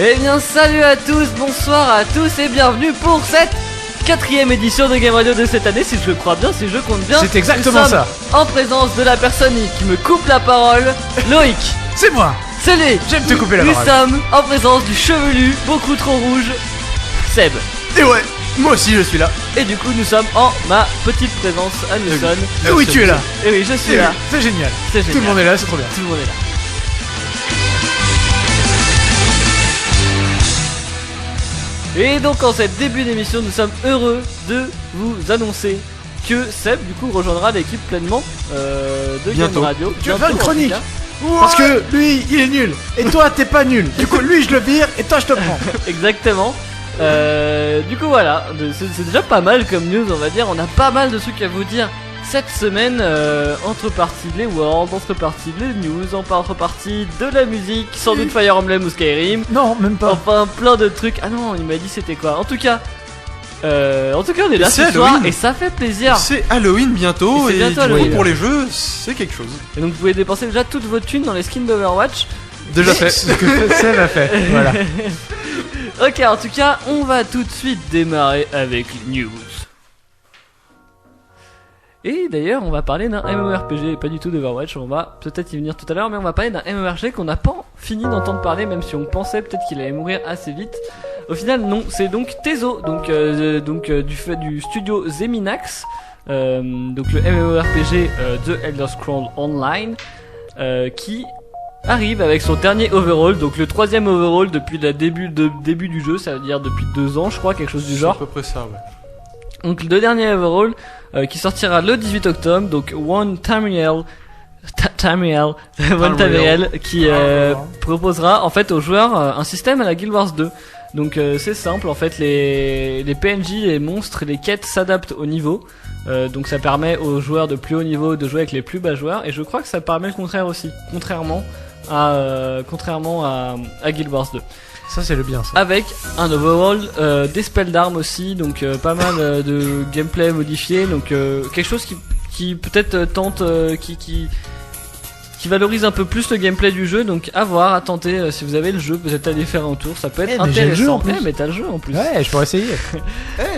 Eh bien salut à tous, bonsoir à tous et bienvenue pour cette 4ème édition de Game Radio de cette année, si je le crois bien, si je compte bien. C'est exactement ça. En présence de la personne qui me coupe la parole, Loïc. C'est moi. C'est lui. J'aime te couper la parole. Nous sommes en présence du chevelu, beaucoup trop rouge, Seb. Et ouais, moi aussi je suis là. Et du coup nous sommes en ma petite présence à Newson. Et oui, tu es là. Et oui, je suis là. C'est génial. C'est génial. Tout le monde est là, c'est trop bien. Tout le monde est là. Et donc en cette début d'émission, nous sommes heureux de vous annoncer que Seb du coup rejoindra l'équipe pleinement de Game Radio. Tu vas faire une Bientôt, en chronique. tout cas. Parce que lui, il est nul. Et toi, t'es pas nul. Du coup, lui, je le vire et toi, je te prends. Exactement. Du coup voilà, c'est déjà pas mal comme news, on va dire. On a pas mal de trucs à vous dire cette semaine, entre parties les Worlds, entre parties les news, entre parties de la musique, sans doute Fire Emblem ou Skyrim. Non, même pas. Enfin plein de trucs. Ah non, il m'a dit c'était quoi. En tout cas on est là C'est ce soir Halloween. et ça fait plaisir. C'est Halloween bientôt Et c'est et, bientôt du coup, Halloween. pour les jeux, c'est quelque chose. Et donc vous pouvez dépenser déjà toutes vos thunes dans les skins d'Overwatch. Déjà fait. Ce que Seb a fait. Voilà. Ok, en tout cas, on va tout de suite démarrer avec les news. Et d'ailleurs, on va parler d'un MMORPG et pas du tout d'Overwatch. On va peut-être y venir tout à l'heure, mais on va parler d'un MMORPG qu'on n'a pas fini d'entendre parler, même si on pensait peut-être qu'il allait mourir assez vite. Au final, non, c'est donc Tezo, du studio Zeminax, donc le MMORPG de Elder Scrolls Online, qui arrive avec son dernier overhaul, donc le 3ème overhaul depuis le début du jeu, ça veut dire depuis 2 ans, je crois, quelque chose du genre. C'est à peu près ça, ouais. Donc le dernier overhaul qui sortira le 18 octobre, donc One Tamriel qui proposera en fait aux joueurs un système à la Guild Wars 2. Donc c'est simple, en fait les PNJ, les monstres et les quêtes s'adaptent au niveau. Donc ça permet aux joueurs de plus haut niveau de jouer avec les plus bas joueurs, et je crois que ça permet le contraire aussi, contrairement à Guild Wars 2. Ça, c'est le bien, ça. Avec un overhaul, des spells d'armes aussi, donc pas mal de gameplay modifié, donc quelque chose qui peut-être tente, qui valorise un peu plus le gameplay du jeu, donc à voir, à tenter, si vous avez le jeu, peut-être aller faire un tour, ça peut être mais j'ai le jeu en intéressant. plus. Mais t'as le jeu en plus. Ouais, je pourrais essayer.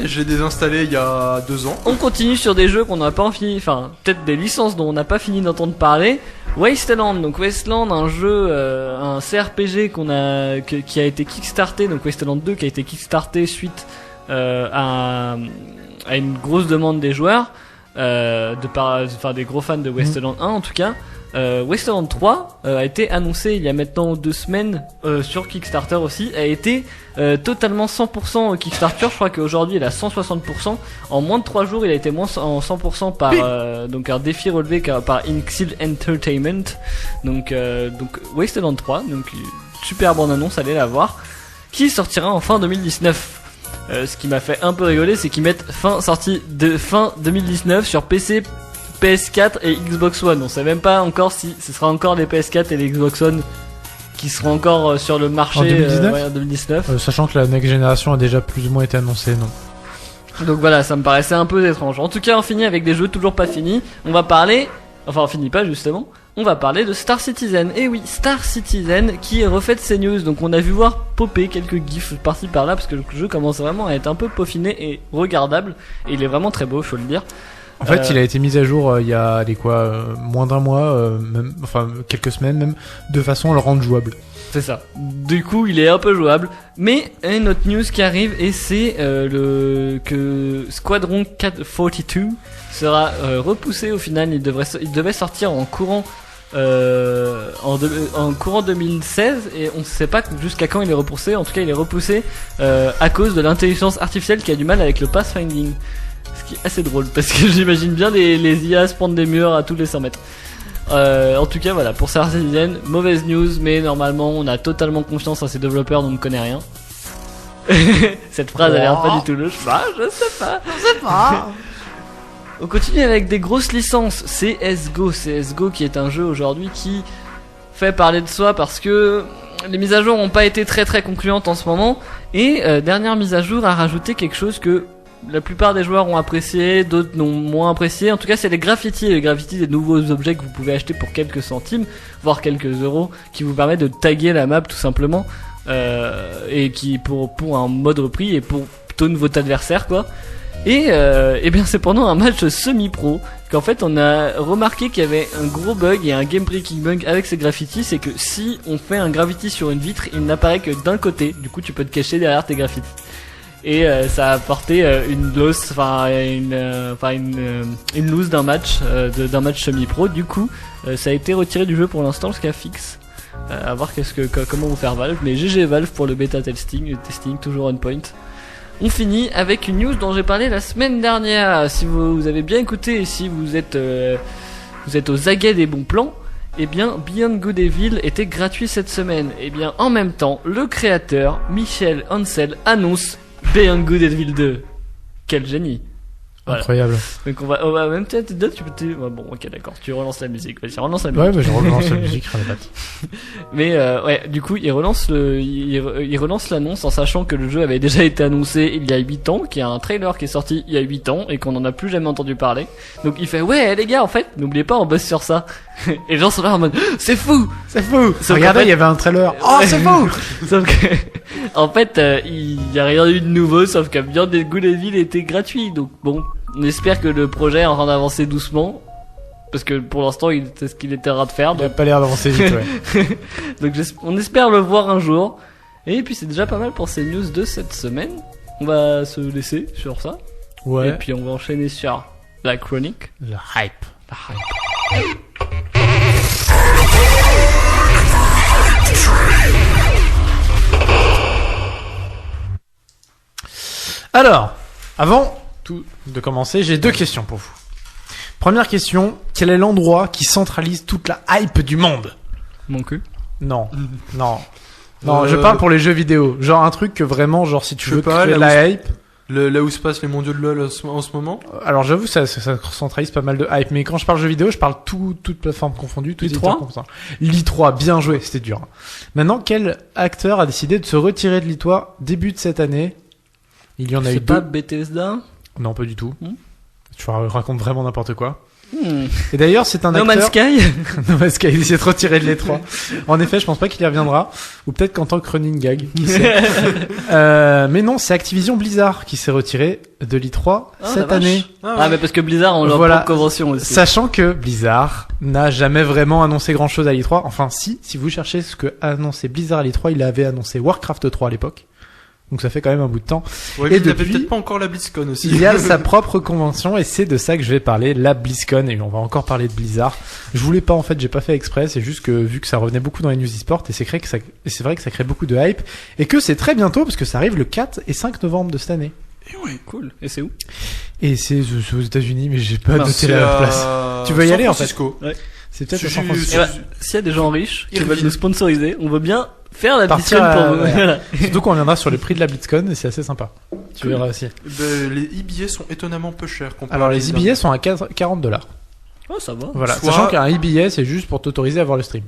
J'ai désinstallé il y a 2 ans. On continue sur des jeux qu'on n'a pas fini, enfin peut-être des licences dont on n'a pas fini d'entendre parler. Wasteland, donc Wasteland, un jeu, un CRPG qui a été kickstarté, donc Wasteland 2 qui a été kickstarté suite à une grosse demande des joueurs, des gros fans de Wasteland 1 en tout cas. Wasteland 3 a été annoncé il y a maintenant 2 semaines sur Kickstarter aussi, a été totalement 100% Kickstarter. Je crois qu'aujourd'hui il a 160%. En moins de 3 jours il a été moins en 100% par donc un défi relevé par Inxil Entertainment. Donc Wasteland 3, donc super bonne annonce, allez la voir, qui sortira en fin 2019. Ce qui m'a fait un peu rigoler, c'est qu'ils mettent sortie de fin 2019 sur PC, PS4 et Xbox One. On sait même pas encore si ce sera encore les PS4 et les Xbox One qui seront encore sur le marché En 2019 en 2019. Sachant que la next génération a déjà plus ou moins été annoncée, non? Donc voilà, ça me paraissait un peu étrange. En tout cas, on finit avec des jeux toujours pas finis. On va parler, enfin on finit pas justement, on va parler de Star Citizen. Et oui, Star Citizen qui refait ses news. Donc on a vu voir popper quelques gifs par-ci par-là parce que le jeu commence vraiment à être un peu peaufiné et regardable. Et il est vraiment très beau, faut le dire. En fait, il a été mis à jour il y a moins d'un mois, même, enfin quelques semaines même, de façon à le rendre jouable. C'est ça. Du coup, il est un peu jouable. Mais une autre news qui arrive, et c'est que Squadron 42 sera repoussé au final. Il devait sortir en courant courant 2016, et on ne sait pas jusqu'à quand il est repoussé. En tout cas, il est repoussé à cause de l'intelligence artificielle qui a du mal avec le pathfinding. Ce qui est assez drôle parce que j'imagine bien les IA se prendre des murs à tous les 100 mètres. En tout cas voilà, pour Star Citizen, mauvaise news, mais normalement on a totalement confiance à ces développeurs dont on ne connaît rien. Cette phrase a l'air pas du tout louche. Bah je sais pas. On continue avec des grosses licences. CSGO qui est un jeu aujourd'hui qui fait parler de soi parce que les mises à jour n'ont pas été très très concluantes en ce moment. Et dernière mise à jour a rajouté quelque chose que la plupart des joueurs ont apprécié, d'autres n'ont moins apprécié. En tout cas, c'est les graffitis. Les graffitis, des nouveaux objets que vous pouvez acheter pour quelques centimes, voire quelques euros, qui vous permettent de taguer la map tout simplement. et qui pour un mode repris et pour taunt votre adversaire quoi. Et bien c'est pendant un match semi-pro qu'en fait on a remarqué qu'il y avait un gros bug et un game breaking bug avec ces graffitis, c'est que si on fait un graffiti sur une vitre, il n'apparaît que d'un côté, du coup tu peux te cacher derrière tes graffitis. Et ça a apporté une loss, une lose d'un match, d'un match semi-pro. Du coup, ça a été retiré du jeu pour l'instant jusqu'à fixe. À voir comment vont faire Valve, mais GG Valve pour le bêta testing toujours on point. On finit avec une news dont j'ai parlé la semaine dernière. Si vous avez bien écouté et si vous êtes aux aguets des bons plans, eh bien Beyond Good and Evil était gratuit cette semaine. Eh bien en même temps, le créateur Michel Ancel annonce Beyond Good and Evil 2. Quel génie. Voilà. Incroyable. Donc on va même peut-être ouais, bon ok d'accord, tu relances la musique, vas-y relance la musique. Ouais, bah, je relance la musique, rien de battre. Mais ouais, du coup, il relance l'annonce en sachant que le jeu avait déjà été annoncé il y a 8 ans, qu'il y a un trailer qui est sorti il y a 8 ans et qu'on en a plus jamais entendu parler. Donc il fait ouais les gars, en fait, n'oubliez pas on bosse sur ça. Et les gens sont là en mode c'est fou. Regardez, il y avait un trailer. Oh, c'est fou. Sauf que en fait, il y a rien eu de nouveau sauf que Beyond Good and Evil était gratuit. Donc bon, on espère que le projet est en train d'avancer doucement. Parce que pour l'instant, c'est ce qu'il était en train de faire. Il a pas l'air d'avancer vite, ouais. Donc on espère le voir un jour. Et puis c'est déjà pas mal pour ces news de cette semaine. On va se laisser sur ça. Ouais. Et puis on va enchaîner sur la chronique. Le hype. La hype. Alors, avant tout de commencer, j'ai 2 questions pour vous. Première question, quel est l'endroit qui centralise toute la hype du monde? Mon cul. Non, je parle pour les jeux vidéo. Genre un truc que vraiment, genre si tu veux créer de la hype. Là où se passent les mondiaux de LoL en ce moment. Alors j'avoue, ça centralise pas mal de hype. Mais quand je parle jeux vidéo, je parle toute plateforme confondue. l'E3 l'E3, bien joué, c'était dur. Maintenant, quel acteur a décidé de se retirer de l'E3 début de cette année? Il y en a eu 2. C'est pas Bethesda? Non, pas du tout. Tu racontes vraiment n'importe quoi. Hmm. Et d'ailleurs, c'est un No acteur... Man's Sky. No Man's Sky, il essaie de se retirer de l'E3. En effet, je pense pas qu'il y reviendra. Ou peut-être qu'en tant que running gag. Qui sait. Mais non, c'est Activision Blizzard qui s'est retiré de l'E3 cette année. Ah, mais parce que Blizzard ont leur propre convention aussi. Sachant que Blizzard n'a jamais vraiment annoncé grand chose à l'E3. Enfin, si vous cherchez ce que a annoncé Blizzard à l'E3, il avait annoncé Warcraft 3 à l'époque. Donc ça fait quand même un bout de temps. Ouais, et il n'avait depuis, peut-être pas encore la BlizzCon aussi. Il y a sa propre convention et c'est de ça que je vais parler, la BlizzCon, et on va encore parler de Blizzard. Je voulais pas, en fait, j'ai pas fait exprès, c'est juste que vu que ça revenait beaucoup dans les news e-sport et c'est vrai que ça crée beaucoup de hype et que c'est très bientôt parce que ça arrive le 4 et 5 novembre de cette année. Et ouais, cool. Et c'est où? Et c'est aux États-Unis, mais j'ai pas noté la place. Tu veux y aller en fait? Ouais. C'est peut-être à San Francisco. S'il y a des gens riches qui veulent nous sponsoriser, on veut bien faire la BlizzCon pour vous. Voilà. Surtout qu'on reviendra sur les prix de la BlizzCon et c'est assez sympa. Tu verras aussi. Les e-billets sont étonnamment peu chers. Alors les e-billets sont à $40. Oh, ça va. Voilà. Sachant qu'un e-billet c'est juste pour t'autoriser à voir le stream.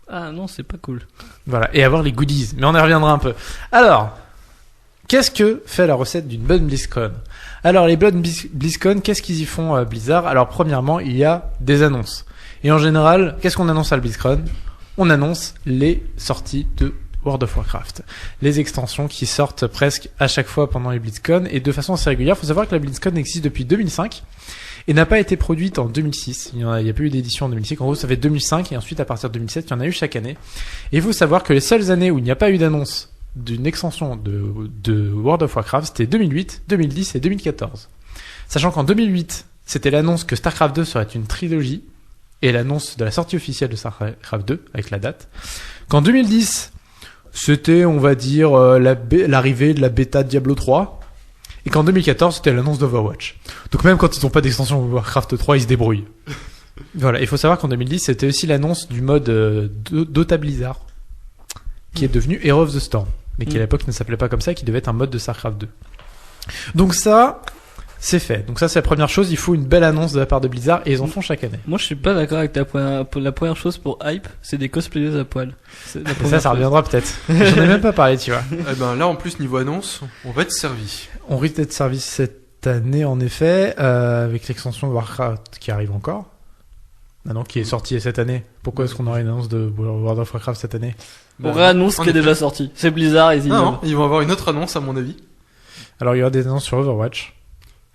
Ah non, c'est pas cool. Voilà. Et avoir les goodies. Mais on y reviendra un peu. Alors, qu'est-ce que fait la recette d'une bonne BlizzCon? Alors les bonnes BlizzCon, qu'est-ce qu'ils y font Blizzard? Alors premièrement, il y a des annonces. Et en général, qu'est-ce qu'on annonce à la BlizzCon? On annonce les sorties de World of Warcraft. Les extensions qui sortent presque à chaque fois pendant les BlizzCon et de façon assez régulière. Il faut savoir que la BlizzCon existe depuis 2005 et n'a pas été produite en 2006. Il y a pas eu d'édition en 2006. En gros, ça fait 2005 et ensuite à partir de 2007, il y en a eu chaque année. Et il faut savoir que les seules années où il n'y a pas eu d'annonce d'une extension de World of Warcraft, c'était 2008, 2010 et 2014. Sachant qu'en 2008, c'était l'annonce que StarCraft 2 serait une trilogie et l'annonce de la sortie officielle de StarCraft 2 avec la date. Qu'en 2010, c'était, on va dire, l'arrivée de la bêta de Diablo 3. Et qu'en 2014, c'était l'annonce d'Overwatch. Donc même quand ils n'ont pas d'extension Warcraft 3, ils se débrouillent. Voilà, il faut savoir qu'en 2010, c'était aussi l'annonce du mode Dota Blizzard, qui est devenu Hero of the Storm, mais qui à l'époque ne s'appelait pas comme ça, qui devait être un mode de StarCraft 2. Donc ça, c'est fait. Donc ça, c'est la première chose. Il faut une belle annonce de la part de Blizzard et ils en font chaque année. Moi, je suis pas d'accord avec la première chose pour hype, c'est des cosplayers à poil. Ça reviendra peut-être. J'en ai même pas parlé, tu vois. Eh ben là, en plus, niveau annonce, on va être servi. On risque d'être servi cette année, en effet, avec l'extension de Warcraft qui arrive encore. Ah non, qui est sorti cette année. Pourquoi est-ce qu'on aurait une annonce de World of Warcraft cette année? On réannonce ce qui est effet. déjà sorti. C'est Blizzard, ils y Non, vont. ils vont avoir une autre annonce à mon avis. Alors il y aura des annonces sur Overwatch.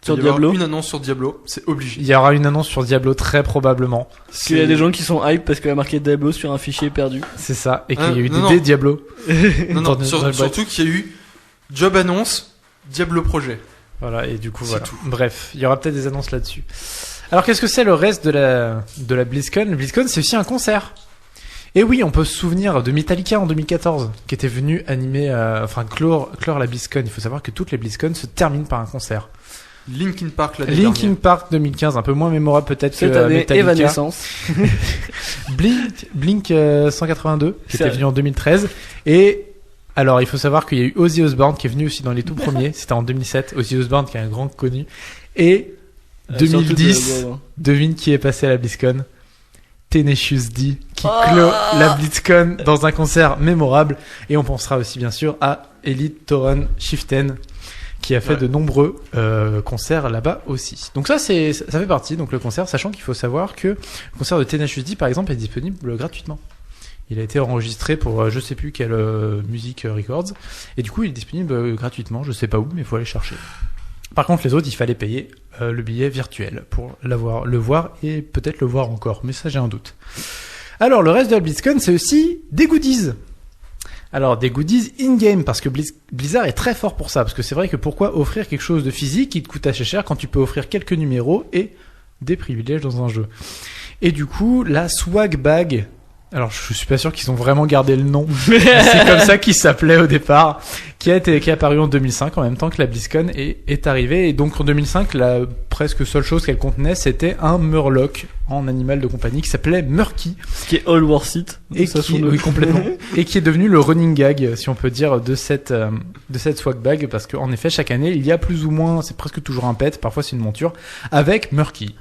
Sur Il va y avoir Diablo. une annonce sur Diablo, c'est obligé. Il y aura une annonce sur Diablo très probablement. Parce qu'il y a des gens qui sont hype parce qu'il y a marqué Diablo sur un fichier perdu. C'est ça. Et qu'il y a eu non, des non. Diablo. Non, dans non, dans le boîte. surtout qu'il y a eu job annonce, Diablo projet. Voilà, et du coup, C'est voilà. tout. Bref, il y aura peut-être des annonces là-dessus. Alors, qu'est-ce que c'est le reste de la BlizzCon? Le BlizzCon, c'est aussi un concert. Et oui, on peut se souvenir de Metallica en 2014, qui était venu animer, clore la BlizzCon. Il faut savoir que toutes les BlizzCon se terminent par un concert. Linkin Park l'année Linkin dernière. Park 2015, un peu moins mémorable peut-être Cette que année, Metallica. Evanescence. Blink 182, qui était C'est venu en 2013. Et alors, il faut savoir qu'il y a eu Ozzy Osbourne qui est venu aussi dans les tout premiers. C'était en 2007. Ozzy Osbourne qui est un grand connu. Et 2010, devine qui est passé à la BlizzCon. Tenacious D qui clôt la BlizzCon dans un concert mémorable. Et on pensera aussi bien sûr à Elite Toron Chieftain qui a fait de nombreux concerts là-bas aussi. Donc ça fait partie donc le concert, sachant qu'il faut savoir que le concert de Tenacious D par exemple est disponible gratuitement. Il a été enregistré pour je sais plus quelle musique records et du coup il est disponible gratuitement, je sais pas où mais il faut aller chercher. Par contre les autres il fallait payer le billet virtuel pour le voir et peut-être le voir encore, mais ça j'ai un doute. Alors le reste de la BlizzCon c'est aussi des goodies. Alors des goodies in-game parce que Blizzard est très fort pour ça, parce que c'est vrai que pourquoi offrir quelque chose de physique qui te coûte assez cher quand tu peux offrir quelques numéros et des privilèges dans un jeu. Et du coup la swag bag, alors je suis pas sûr qu'ils ont vraiment gardé le nom, c'est comme ça qu'il s'appelait au départ, qui est apparu en 2005 en même temps que la BlizzCon est arrivée, et donc en 2005 la presque seule chose qu'elle contenait c'était un Murloc en animal de compagnie qui s'appelait Murky. Qui est all worth it. Et oui, complètement. Et qui est devenu le running gag, si on peut dire, de cette swag bag, parce qu'en effet, chaque année, il y a plus ou moins, c'est presque toujours un pet, parfois c'est une monture, avec Murky.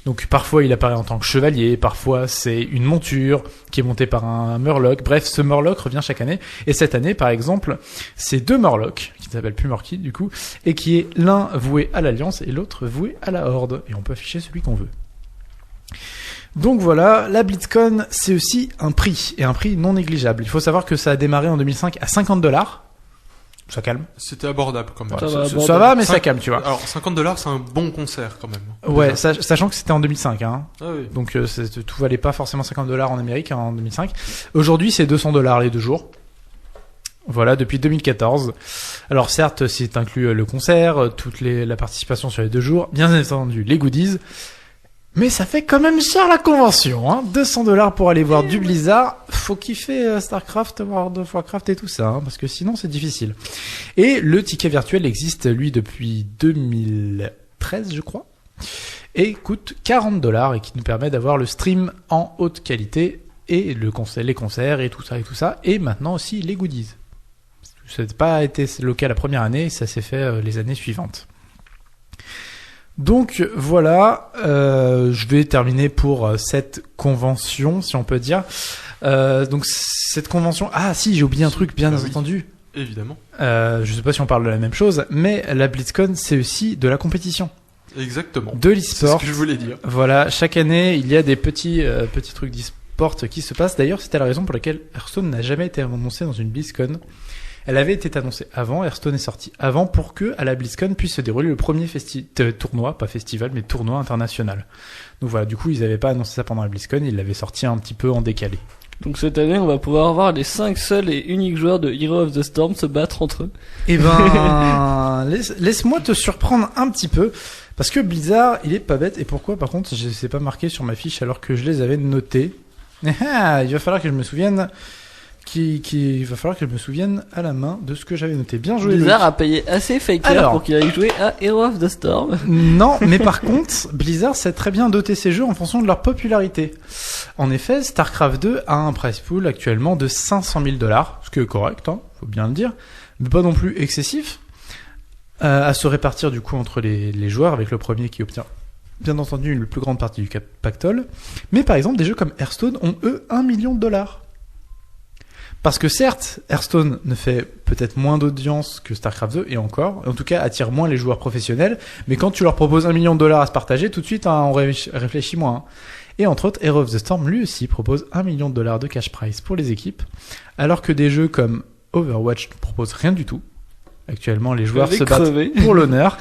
Donc parfois il apparaît en tant que chevalier, parfois c'est une monture qui est montée par un Murloc. Bref, ce Murloc revient chaque année. Et cette année, par exemple, c'est deux Murlocs, qui ne s'appellent plus Murky du coup, et qui est l'un voué à l'Alliance et l'autre voué à la Horde. Et on peut afficher celui qu'on veut. Donc voilà, la BlizzCon, c'est aussi un prix, et un prix non négligeable. Il faut savoir que ça a démarré en 2005 à $50. Ça calme. C'était abordable quand même. Ça va, Ça va, mais ça 5 calme, tu vois. Alors $50 c'est un bon concert quand même. Ouais, Déjà. sachant que c'était en 2005, hein. Ah oui. Donc tout valait pas forcément $50 en Amérique hein, en 2005. Aujourd'hui, c'est $200 les 2 jours. Voilà, depuis 2014. Alors certes, c'est inclus le concert, la participation sur les 2 jours, bien entendu les goodies. Mais ça fait quand même cher la convention, hein. $200 pour aller voir du Blizzard. Faut kiffer Starcraft, World of Warcraft et tout ça, hein, parce que sinon c'est difficile. Et le ticket virtuel existe, lui, depuis 2013, je crois. Et coûte $40 et qui nous permet d'avoir le stream en haute qualité et les concerts et tout ça. Et maintenant aussi les goodies. Ça n'a pas été le cas la première année, ça s'est fait les années suivantes. Donc voilà, je vais terminer pour cette convention, si on peut dire. Donc cette convention... Ah si, j'ai oublié un truc, bien oui. entendu. Évidemment. Je sais pas si on parle de la même chose, mais la BlizzCon, c'est aussi de la compétition. Exactement. De C'est ce l'e-sport. que je voulais dire. Voilà, chaque année, il y a des petits trucs d'e-sport qui se passent. D'ailleurs, c'était la raison pour laquelle Hearthstone n'a jamais été annoncé dans une BlizzCon. Elle avait été annoncée avant, Hearthstone est sorti avant pour que à la BlizzCon puisse se dérouler le premier tournoi, pas festival, mais tournoi international. Donc voilà, du coup, ils n'avaient pas annoncé ça pendant la BlizzCon, ils l'avaient sorti un petit peu en décalé. Donc cette année, on va pouvoir voir les 5 seuls et uniques joueurs de Hero of the Storm se battre entre eux. Eh ben, laisse-moi te surprendre un petit peu, parce que Blizzard, il est pas bête. Et pourquoi, par contre, je sais pas marqué sur ma fiche alors que je les avais notés. Il va falloir que je me souvienne. Il va falloir que je me souvienne à la main de ce que j'avais noté. Bien joué. Blizzard Loïc. a payé assez Faker Alors. pour qu'il aille jouer à Hero of the Storm. Non, mais par contre, Blizzard sait très bien doter ses jeux en fonction de leur popularité. En effet, StarCraft 2 a un prize pool actuellement de $500 000, ce qui est correct, hein, faut bien le dire, mais pas non plus excessif, à se répartir du coup entre les joueurs, avec le premier qui obtient bien entendu une plus grande partie du pactole. Mais par exemple, des jeux comme Hearthstone ont eux $1 million. Parce que certes, Hearthstone ne fait peut-être moins d'audience que StarCraft 2, et encore, en tout cas attire moins les joueurs professionnels, mais quand tu leur proposes $1 million à se partager, tout de suite, hein, on réfléchit moins. Hein. Et entre autres, Hero of the Storm, lui aussi, propose $1 million de cash prize pour les équipes, alors que des jeux comme Overwatch ne proposent rien du tout. Actuellement, les joueurs se battent pour l'honneur.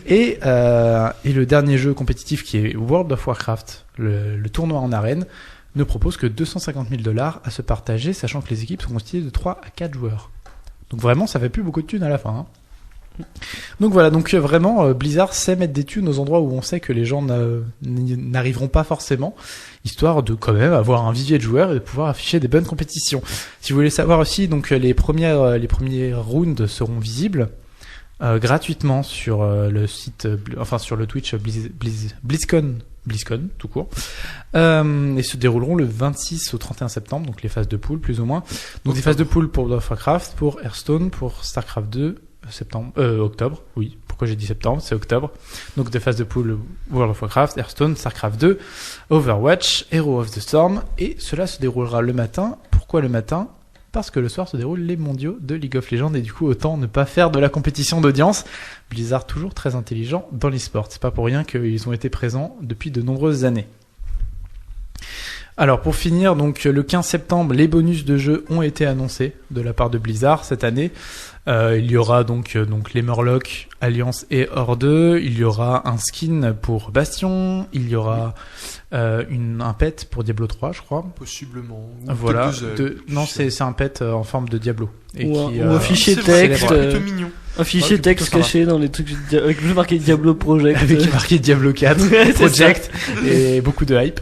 Et le dernier jeu compétitif qui est World of Warcraft, le tournoi en arène, ne propose que $250 000 à se partager, sachant que les équipes sont constituées de 3 à 4 joueurs. Donc vraiment, ça fait plus beaucoup de thunes à la fin. Hein. Donc voilà, donc vraiment, Blizzard sait mettre des thunes aux endroits où on sait que les gens n'arriveront pas forcément, histoire de quand même avoir un vivier de joueurs et de pouvoir afficher des bonnes compétitions. Si vous voulez savoir aussi, donc les premiers rounds seront visibles gratuitement sur le site, sur le Twitch BlizzCon tout court, et se dérouleront le 26 au 31 septembre, donc les phases de pool plus ou moins. Donc des phases de pool pour World of Warcraft, pour Hearthstone, pour Starcraft 2, octobre, oui, pourquoi j'ai dit septembre, c'est octobre. Donc des phases de pool World of Warcraft, Hearthstone, Starcraft 2, Overwatch, Hero of the Storm, et cela se déroulera le matin. Pourquoi le matin ? Parce que le soir se déroulent les mondiaux de League of Legends, et du coup autant ne pas faire de la compétition d'audience. Blizzard toujours très intelligent dans l'e-sport, c'est pas pour rien qu'ils ont été présents depuis de nombreuses années. Alors pour finir, donc le 15 septembre, les bonus de jeu ont été annoncés de la part de Blizzard cette année. Il y aura donc les Murlocs, Alliance et Horde. Il y aura un skin pour Bastion. Il y aura un pet pour Diablo 3, je crois. Possiblement. Voilà. Non, c'est un pet en forme de Diablo. Ou un fichier texte. C'est mignon. Un fichier texte caché dans les trucs avec le jeu marqué Diablo Project. Avec marqué Diablo 4 Project et beaucoup de hype.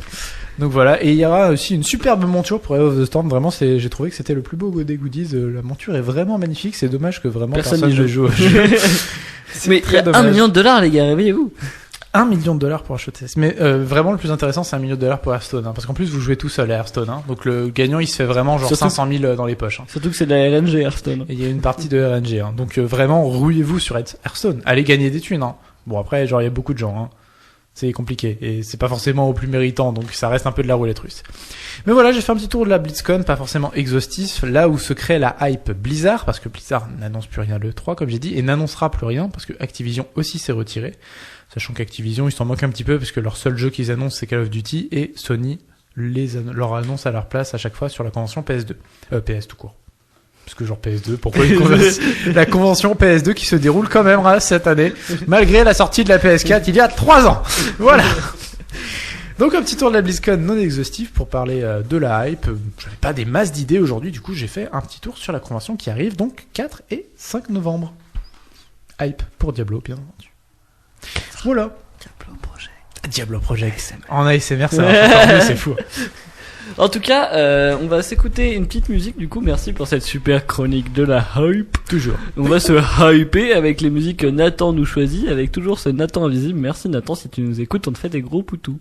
Donc voilà, et il y aura aussi une superbe monture pour Hero of the Storm. Vraiment, j'ai trouvé que c'était le plus beau des goodies. La monture est vraiment magnifique. C'est dommage que vraiment personne ne joue au jeu. Mais il y a $1 million, les gars, réveillez-vous. $1 million pour acheter. Mais vraiment, le plus intéressant, c'est $1 million pour Hearthstone. Hein, parce qu'en plus, vous jouez tout seul à Hearthstone. Hein, donc le gagnant, il se fait vraiment genre surtout 500 000 dans les poches. Hein. Surtout que c'est de la RNG Hearthstone. Et il y a une partie de RNG. Hein, donc vraiment, rouillez-vous sur Hearthstone. Allez gagner des thunes. Hein. Bon, après, genre, il y a beaucoup de gens. Hein. C'est compliqué et c'est pas forcément au plus méritant, donc ça reste un peu de la roulette russe. Mais voilà, j'ai fait un petit tour de la BlizzCon, pas forcément exhaustif, là où se crée la hype Blizzard, parce que Blizzard n'annonce plus rien le 3 comme j'ai dit, et n'annoncera plus rien parce que Activision aussi s'est retiré, sachant qu'Activision ils s'en moquent un petit peu parce que leur seul jeu qu'ils annoncent c'est Call of Duty, et Sony leur annonce à leur place à chaque fois sur la convention PS2, PS tout court. Parce que genre PS2, pourquoi la convention PS2 qui se déroule quand même cette année, malgré la sortie de la PS4 il y a 3 ans. Voilà. Donc un petit tour de la BlizzCon non exhaustif pour parler de la hype. J'avais pas des masses d'idées aujourd'hui, du coup j'ai fait un petit tour sur la convention qui arrive donc 4 et 5 novembre. Hype pour Diablo, bien entendu. Voilà. Diablo Project. En ASMR, ça marche encore mieux, c'est fou. En tout cas, on va s'écouter une petite musique. Du coup, merci pour cette super chronique de la hype. Toujours. On va se hyper avec les musiques que Nathan nous choisit, avec toujours ce Nathan invisible. Merci Nathan, si tu nous écoutes, on te fait des gros poutous.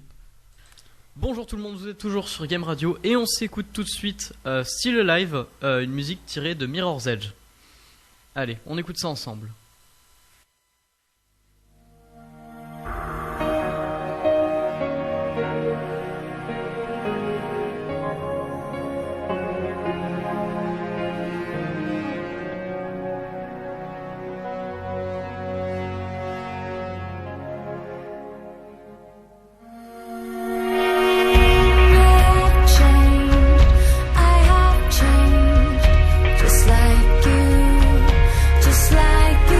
Bonjour tout le monde, vous êtes toujours sur Game Radio et on s'écoute tout de suite Still Alive, une musique tirée de Mirror's Edge. Allez, on écoute ça ensemble. Just like you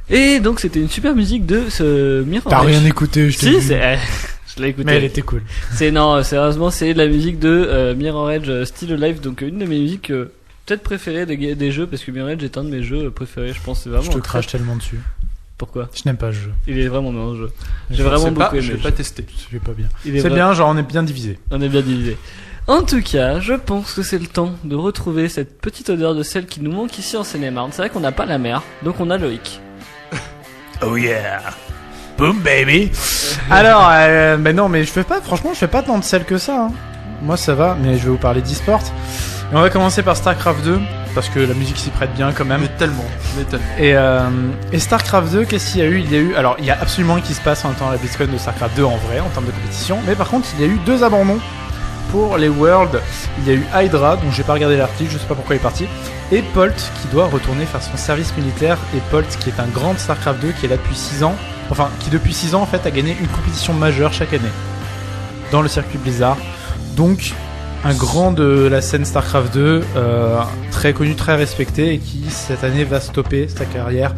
Et donc c'était une super musique de ce Mirror T'as Edge. rien écouté, je t'ai Si, vu. c'est... je l'ai écouté. Mais elle était cool. Non, sérieusement, c'est de la musique de Mirror Edge Still Alive, donc une de mes musiques peut-être préférées des jeux, parce que Mirror Edge est un de mes jeux préférés, je pense. C'est vraiment Je te un crache tellement dessus. Pourquoi? Je n'aime pas ce jeu. Il est vraiment bien ce jeu. J'ai Je vraiment sais pas, beaucoup je aimé. l'ai pas testé. C'est pas bien. Il est C'est vra- bien, genre on est bien divisé. On est bien divisé. En tout cas, je pense que c'est le temps de retrouver cette petite odeur de sel qui nous manque ici en Seine-et-Marne. C'est vrai qu'on n'a pas la mer, donc on a Loïc. Oh yeah. Boom baby. Alors, mais non, mais franchement, je fais pas tant de sel que ça. Hein. Moi, ça va, mais je vais vous parler d'e-sport. Et on va commencer par StarCraft 2, parce que la musique s'y prête bien quand même. Mais tellement. Et StarCraft 2, qu'est-ce qu'il y a eu? Alors, il y a absolument rien qui se passe en temps à la BlizzCon de StarCraft 2 en vrai, en termes de compétition. Mais par contre, il y a eu 2 abandons pour les Worlds. Il y a eu Hydra, dont j'ai pas regardé l'article, je sais pas pourquoi il est parti. Et Polt, qui doit retourner faire son service militaire. Et Polt, qui est un grand de StarCraft 2, qui est là depuis 6 ans. Enfin, qui depuis 6 ans, en fait, a gagné une compétition majeure chaque année. Dans le circuit Blizzard. Donc, un grand de la scène StarCraft 2, très connu, très respecté, et qui cette année va stopper sa carrière.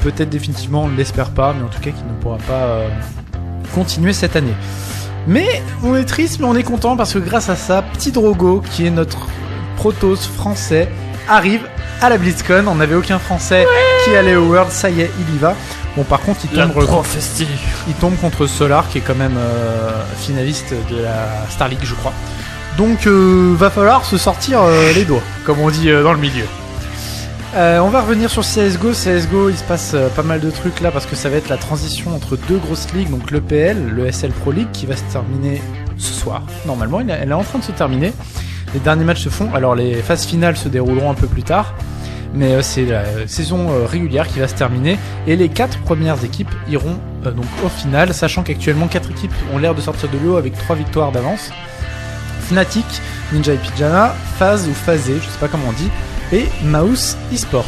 Peut-être définitivement, on ne l'espère pas, mais en tout cas qui ne pourra pas continuer cette année. Mais on est triste, mais on est content parce que grâce à ça, Petit Drogo, qui est notre Protoss français, arrive à la BlizzCon. On n'avait aucun français qui allait au World, ça y est, il y va. Bon, par contre, il tombe contre Solar, qui est quand même finaliste de la Star League, je crois. Donc, va falloir se sortir les doigts, comme on dit dans le milieu. On va revenir sur CSGO. CSGO, il se passe pas mal de trucs là, parce que ça va être la transition entre 2 grosses ligues, donc l'EPL, le SL Pro League, qui va se terminer ce soir. Normalement, elle est en train de se terminer. Les derniers matchs se font, alors les phases finales se dérouleront un peu plus tard. Mais c'est la saison régulière qui va se terminer et les 4 premières équipes iront donc au final, sachant qu'actuellement 4 équipes ont l'air de sortir de l'eau avec 3 victoires d'avance. Fnatic, Ninja et Pyjama, FaZe ou Phasé, je sais pas comment on dit, et Mouse eSport.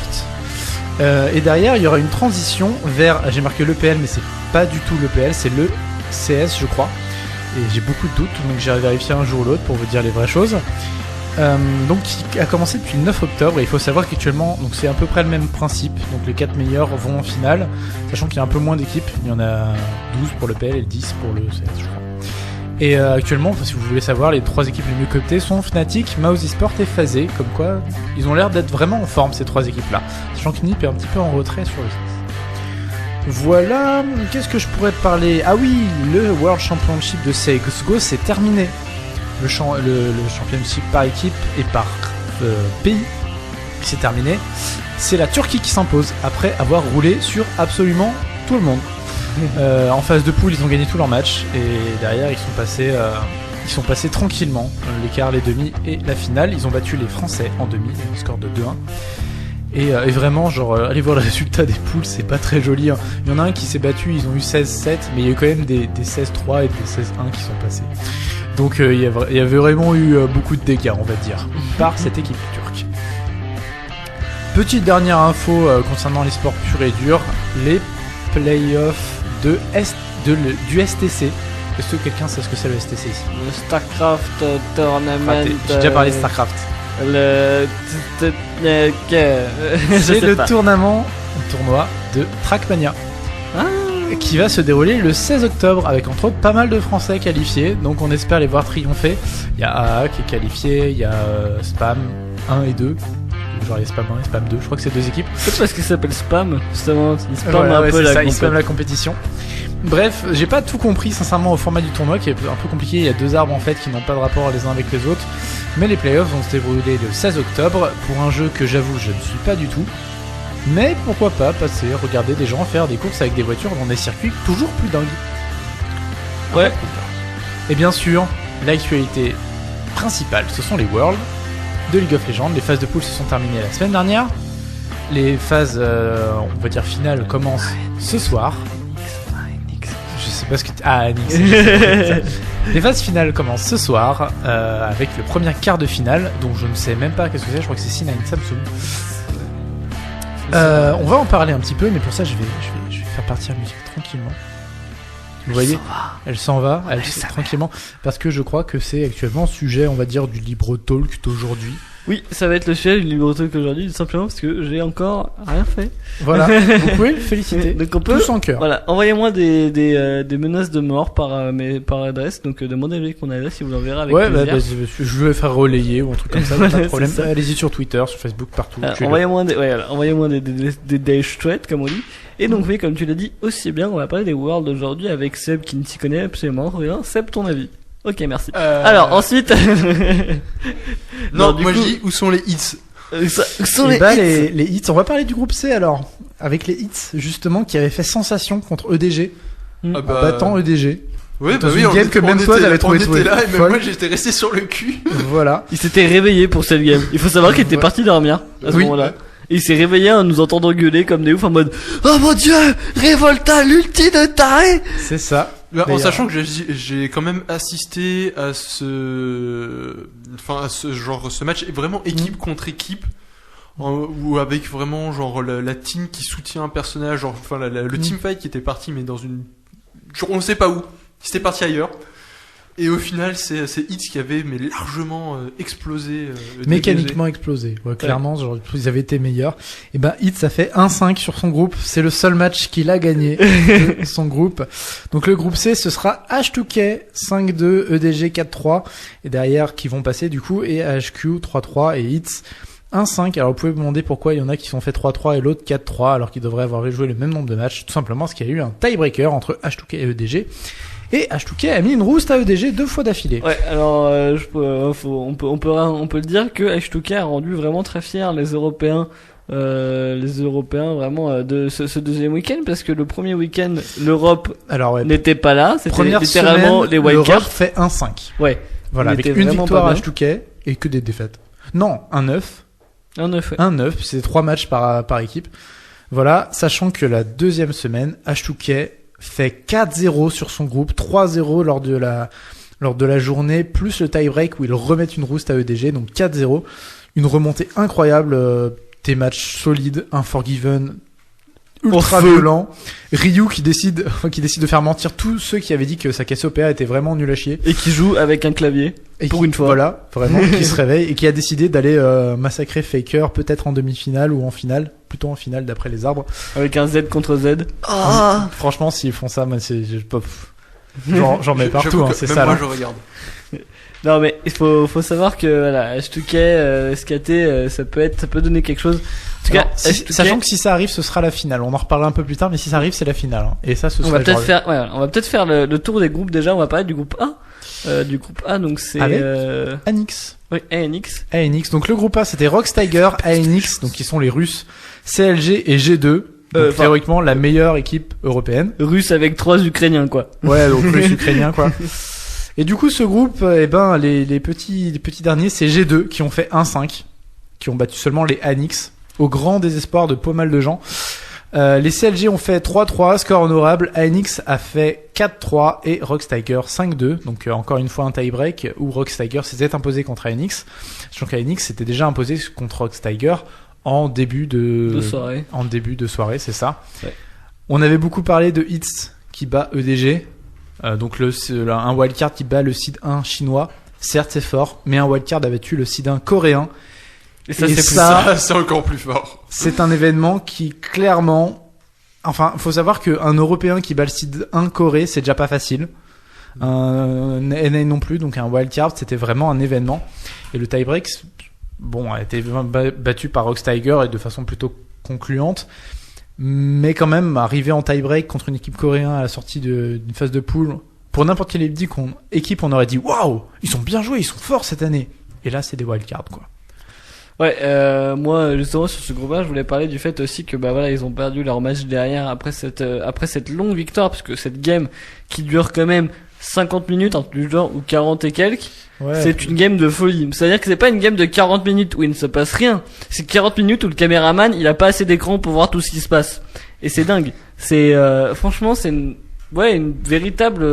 Et derrière il y aura une transition vers, j'ai marqué l'EPL mais c'est pas du tout l'EPL, c'est le CS je crois. Et j'ai beaucoup de doutes, donc j'irai vérifier un jour ou l'autre pour vous dire les vraies choses. Donc qui a commencé depuis le 9 octobre et il faut savoir qu'actuellement donc c'est à peu près le même principe, donc les 4 meilleurs vont en finale, sachant qu'il y a un peu moins d'équipes, il y en a 12 pour le PL et 10 pour le CS je crois. Et actuellement, si vous voulez savoir, les 3 équipes les mieux cotées sont Fnatic, Mouse eSport et Phasé, comme quoi ils ont l'air d'être vraiment en forme ces 3 équipes là, sachant que NiP est un petit peu en retrait sur le CS. Voilà, qu'est-ce que je pourrais parler? Ah oui, le World Championship de CSGO c'est terminé. Le championship par équipe et par pays, c'est terminé. C'est la Turquie qui s'impose après avoir roulé sur absolument tout le monde. En phase de poule, ils ont gagné tous leurs matchs et derrière ils sont passés tranquillement les quarts, les demi et la finale. Ils ont battu les Français en demi, un score de 2-1. Et vraiment, genre, allez voir le résultat des poules, c'est pas très joli. Hein. Il y en a un qui s'est battu, ils ont eu 16-7, mais il y a eu quand même des 16-3 et des 16-1 qui sont passés. Donc il y avait vraiment eu beaucoup de dégâts, on va dire, par cette équipe turque. Petite dernière info concernant les sports purs et durs, les playoffs du STC. Est-ce que quelqu'un sait ce que c'est le STC ici? Le StarCraft Tournament. Raté. J'ai déjà parlé de StarCraft. C'est C'est le tournoi de Trackmania. Qui va se dérouler le 16 octobre avec entre autres pas mal de Français qualifiés, donc on espère les voir triompher. Il y a AA qui est qualifié, il y a Spam 1 et 2, genre il y a Spam 1 et Spam 2, je crois que c'est 2 équipes. C'est parce qu'il s'appelle Spam, justement, il spam Voilà, un peu la il spam la compétition. Bref, j'ai pas tout compris sincèrement au format du tournoi qui est un peu compliqué, il y a 2 arbres en fait qui n'ont pas de rapport les uns avec les autres, mais les playoffs vont se dérouler le 16 octobre pour un jeu que j'avoue je ne suis pas du tout. Mais pourquoi pas passer, regarder des gens faire des courses avec des voitures dans des circuits toujours plus dingues. Ouais. Et bien sûr, l'actualité principale, ce sont les Worlds de League of Legends. Les phases de poule se sont terminées la semaine dernière. Les phases, on va dire finales, commencent ce soir. Je sais pas ce que... Nix. Les phases finales commencent ce soir avec le premier quart de finale, dont je ne sais même pas qu'est-ce que c'est, je crois que c'est C9 Samsung. On va en parler un petit peu, mais pour ça je vais faire partir la musique tranquillement. Vous voyez, elle s'en va tranquillement, parce que je crois que c'est actuellement sujet, on va dire, du libre talk d'aujourd'hui. Oui, ça va être le sujet du libre truc aujourd'hui, tout simplement parce que j'ai encore rien fait. Voilà, vous pouvez le féliciter. Donc on peut, Tous en cœur. voilà, envoyez-moi des menaces de mort par adresse, donc demandez-moi mon adresse, si vous l'enverrez avec Ouais, plaisir. je vais faire relayer ou un truc comme ça, Voilà, pas de problème. c'est ça. Allez-y sur Twitter, sur Facebook, partout. Alors, tuez-le. envoyez-moi des dash threats, comme on dit. Et donc oui, comme tu l'as dit aussi bien, on va parler des Worlds aujourd'hui avec Seb qui ne s'y connaît absolument rien. Seb, ton avis? Ok, merci. Alors ensuite, Non, du moi coup, je dis où sont les hits. où sont Eh les ben, hits les hits. On va parler du groupe C alors. Avec les hits, justement, qui avaient fait sensation contre EDG. Ah En battant EDG. Oui, dans bah oui, une game que même toi, t'avais trouvé on était là et même folle. moi j'étais resté sur le cul. Voilà. Il s'était réveillé pour cette game. Il faut savoir qu'il était Ouais. parti dormir à ce Oui. moment-là. Et il s'est réveillé en nous entendant gueuler comme des oufs en mode oh mon dieu, Révolta, l'ulti de taré. C'est ça. Bah, en D'ailleurs. sachant que j'ai quand même assisté à ce match vraiment équipe contre équipe, ou avec vraiment genre la team qui soutient un personnage, genre enfin le teamfight qui était parti mais dans une, on ne sait pas où, c'était parti ailleurs. Et au final, c'est Hits qui avait mais largement explosé. Mécaniquement explosé. Ouais, clairement, genre, ils avaient été meilleurs. Et ben, Hits a fait 1-5 sur son groupe. C'est le seul match qu'il a gagné de son groupe. Donc, le groupe C, ce sera H2K 5-2, EDG 4-3. Et derrière, qui vont passer, du coup, et HQ 3-3 et Hits 1-5. Alors, vous pouvez me demander pourquoi il y en a qui sont fait 3-3 et l'autre 4-3, alors qu'ils devraient avoir joué le même nombre de matchs. Tout simplement parce qu'il y a eu un tiebreaker entre H2K et EDG. Et H2K a mis une rouste à EDG 2 fois d'affilée. Ouais, alors on peut le dire que H2K a rendu vraiment très fiers les Européens vraiment de ce deuxième week-end, parce que le premier week-end l'Europe Alors, ouais, n'était pas là, c'était première littéralement semaine, les l'Europe wildcards. fait 1-5. Ouais, Voilà, il avec était une vraiment victoire pas à bien. H2K et que des défaites. Non, 1-9. un 9. Ouais. 1-9, c'est 3 matchs par équipe. Voilà, sachant que la deuxième semaine, H2K fait 4-0 sur son groupe, 3-0 lors de la journée, plus le tie-break où ils remettent une rouste à EDG, donc 4-0. Une remontée incroyable, des matchs solides, Unforgiven, ultra violent. Ryu qui décide de faire mentir tous ceux qui avaient dit que sa Cassiopeia était vraiment nulle à chier. Et qui joue avec un clavier. Et Pour qui- une fois. Voilà, vraiment, qui se réveille et qui a décidé d'aller massacrer Faker, peut-être en demi-finale ou en finale, plutôt en finale d'après les arbres. Avec un Z contre Z. Franchement, s'ils font ça, moi, j'en mets partout, J'avoue hein, que c'est même ça. moi Là. je regarde. Non mais il faut savoir que voilà, H2K, SKT, ça peut donner quelque chose. En tout cas, Alors, H2K, sachant que si ça arrive, ce sera la finale. On en reparlera un peu plus tard, mais si ça arrive, c'est la finale. Hein. Et ça, ce on va sera peut-être faire, ouais, on va peut-être faire le tour des groupes déjà. On va parler du groupe A. Du groupe A, donc c'est Avec Anix. oui, ANX. ANX. Donc le groupe A, c'était Rox Tiger, ANX, donc qui sont les Russes, CLG et G2. Donc, Enfin- théoriquement, la meilleure équipe européenne. Russe avec 3 Ukrainiens quoi. Ouais, donc plus ukrainien, quoi. Et du coup, ce groupe, eh ben, les petits derniers, c'est G2 qui ont fait 1-5, qui ont battu seulement les Anix, au grand désespoir de pas mal de gens. Les CLG ont fait 3-3, score honorable. ANX a fait 4-3 et Rox Tiger 5-2. Donc encore une fois un tie-break où Rox Tiger s'était imposé contre ANX. Sachant qu'ANX s'était déjà imposé contre Rox Tiger en début De soirée. En début de soirée, c'est ça. Ouais. On avait beaucoup parlé de Hits qui bat EDG. Donc un wildcard qui bat le seed 1 chinois. Certes c'est fort, mais un wildcard a battu le seed 1 coréen. Et ça Et c'est ça- Ça, c'est encore plus fort. C'est un événement qui clairement, enfin, faut savoir qu'un Européen qui bat le seed 1 Corée, c'est déjà pas facile. Un NA non plus, donc un wildcard, c'était vraiment un événement. Et le tiebreak, bon, a été battu par Rox Tiger et de façon plutôt concluante. Mais quand même, arriver en tie-break contre une équipe coréenne à la sortie d'une phase de poule, pour n'importe quelle équipe, on aurait dit waouh, ils sont bien joués, ils sont forts cette année. Et là, c'est des wildcards, quoi. Ouais, moi justement sur ce groupe-là, je voulais parler du fait aussi que bah voilà, ils ont perdu leur match derrière après cette longue victoire, parce que cette game qui dure quand même 50 minutes, un truc du genre, ou 40 et quelques, Ouais. c'est une game de folie. C'est-à-dire que c'est pas une game de 40 minutes où il ne se passe rien. C'est 40 minutes où le caméraman, il a pas assez d'écran pour voir tout ce qui se passe. Et c'est dingue. C'est, franchement, c'est une véritable,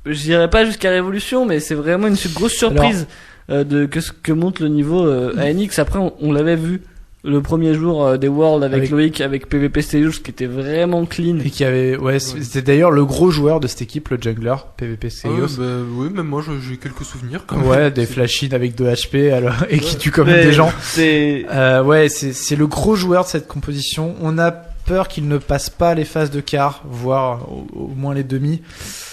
je dirais pas jusqu'à révolution, mais c'est vraiment une grosse surprise, de que monte le niveau, ANX. Après, on l'avait vu, le premier jour des Worlds avec Avec- Loïc, avec PvP Stelios, qui était vraiment clean. Et qui avait, c'était d'ailleurs le gros joueur de cette équipe, le jungler, PvP Ah ouais, Stelios. oui, même moi j'ai quelques souvenirs quand même. Ouais, des C'est- flash-in avec 2 HP, alors, et qui tuent quand même Mais des gens. C'est Ouais, c'est le gros joueur de cette composition. On a peur qu'il ne passe pas les phases de quart, voire au moins les demi.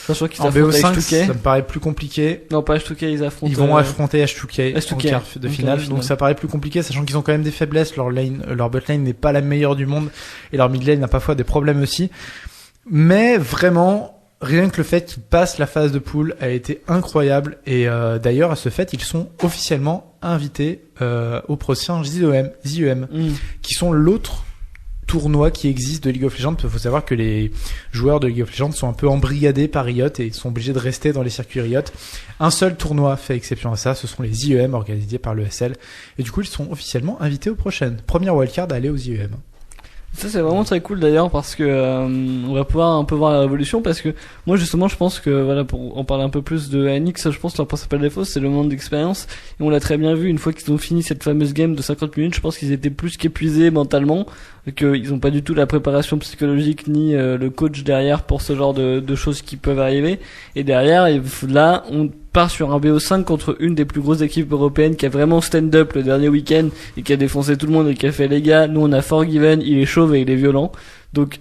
sachant qu'ils En affrontent BO5, avec ça H2K. me paraît plus compliqué. Non, pas H2K, ils affrontent. Ils vont affronter H2K, H2K, en quart de en finale, quart de donc finale. ça paraît plus compliqué, sachant qu'ils ont quand même des faiblesses. Leur bot lane n'est pas la meilleure du monde, et leur mid lane a parfois des problèmes aussi. Mais vraiment, rien que le fait qu'ils passent la phase de poule a été incroyable. Et d'ailleurs, à ce fait, ils sont officiellement invités au prochain ZEM, qui sont l'autre tournoi qui existe de League of Legends. Il faut savoir que les joueurs de League of Legends sont un peu embrigadés par Riot et ils sont obligés de rester dans les circuits Riot. Un seul tournoi fait exception à ça, ce sont les ZEM organisés par l'ESL. Et du coup, ils sont officiellement invités aux prochaines. Première wildcard à aller aux ZEM. Ça c'est vraiment très cool d'ailleurs parce que on va pouvoir un peu voir la révolution, parce que moi justement je pense que voilà, pour en parler un peu plus de NX, je pense que leur principal défaut c'est le manque d'expérience, et on l'a très bien vu une fois qu'ils ont fini cette fameuse game de 50 minutes. Je pense qu'ils étaient plus qu'épuisés mentalement, qu'ils ont pas du tout la préparation psychologique ni le coach derrière pour ce genre de choses qui peuvent arriver. Et derrière, là on part sur un BO5 contre une des plus grosses équipes européennes qui a vraiment stand-up le dernier week-end et qui a défoncé tout le monde et qui a fait les gars, nous on a Forgiven, il est chauve et il est violent. Donc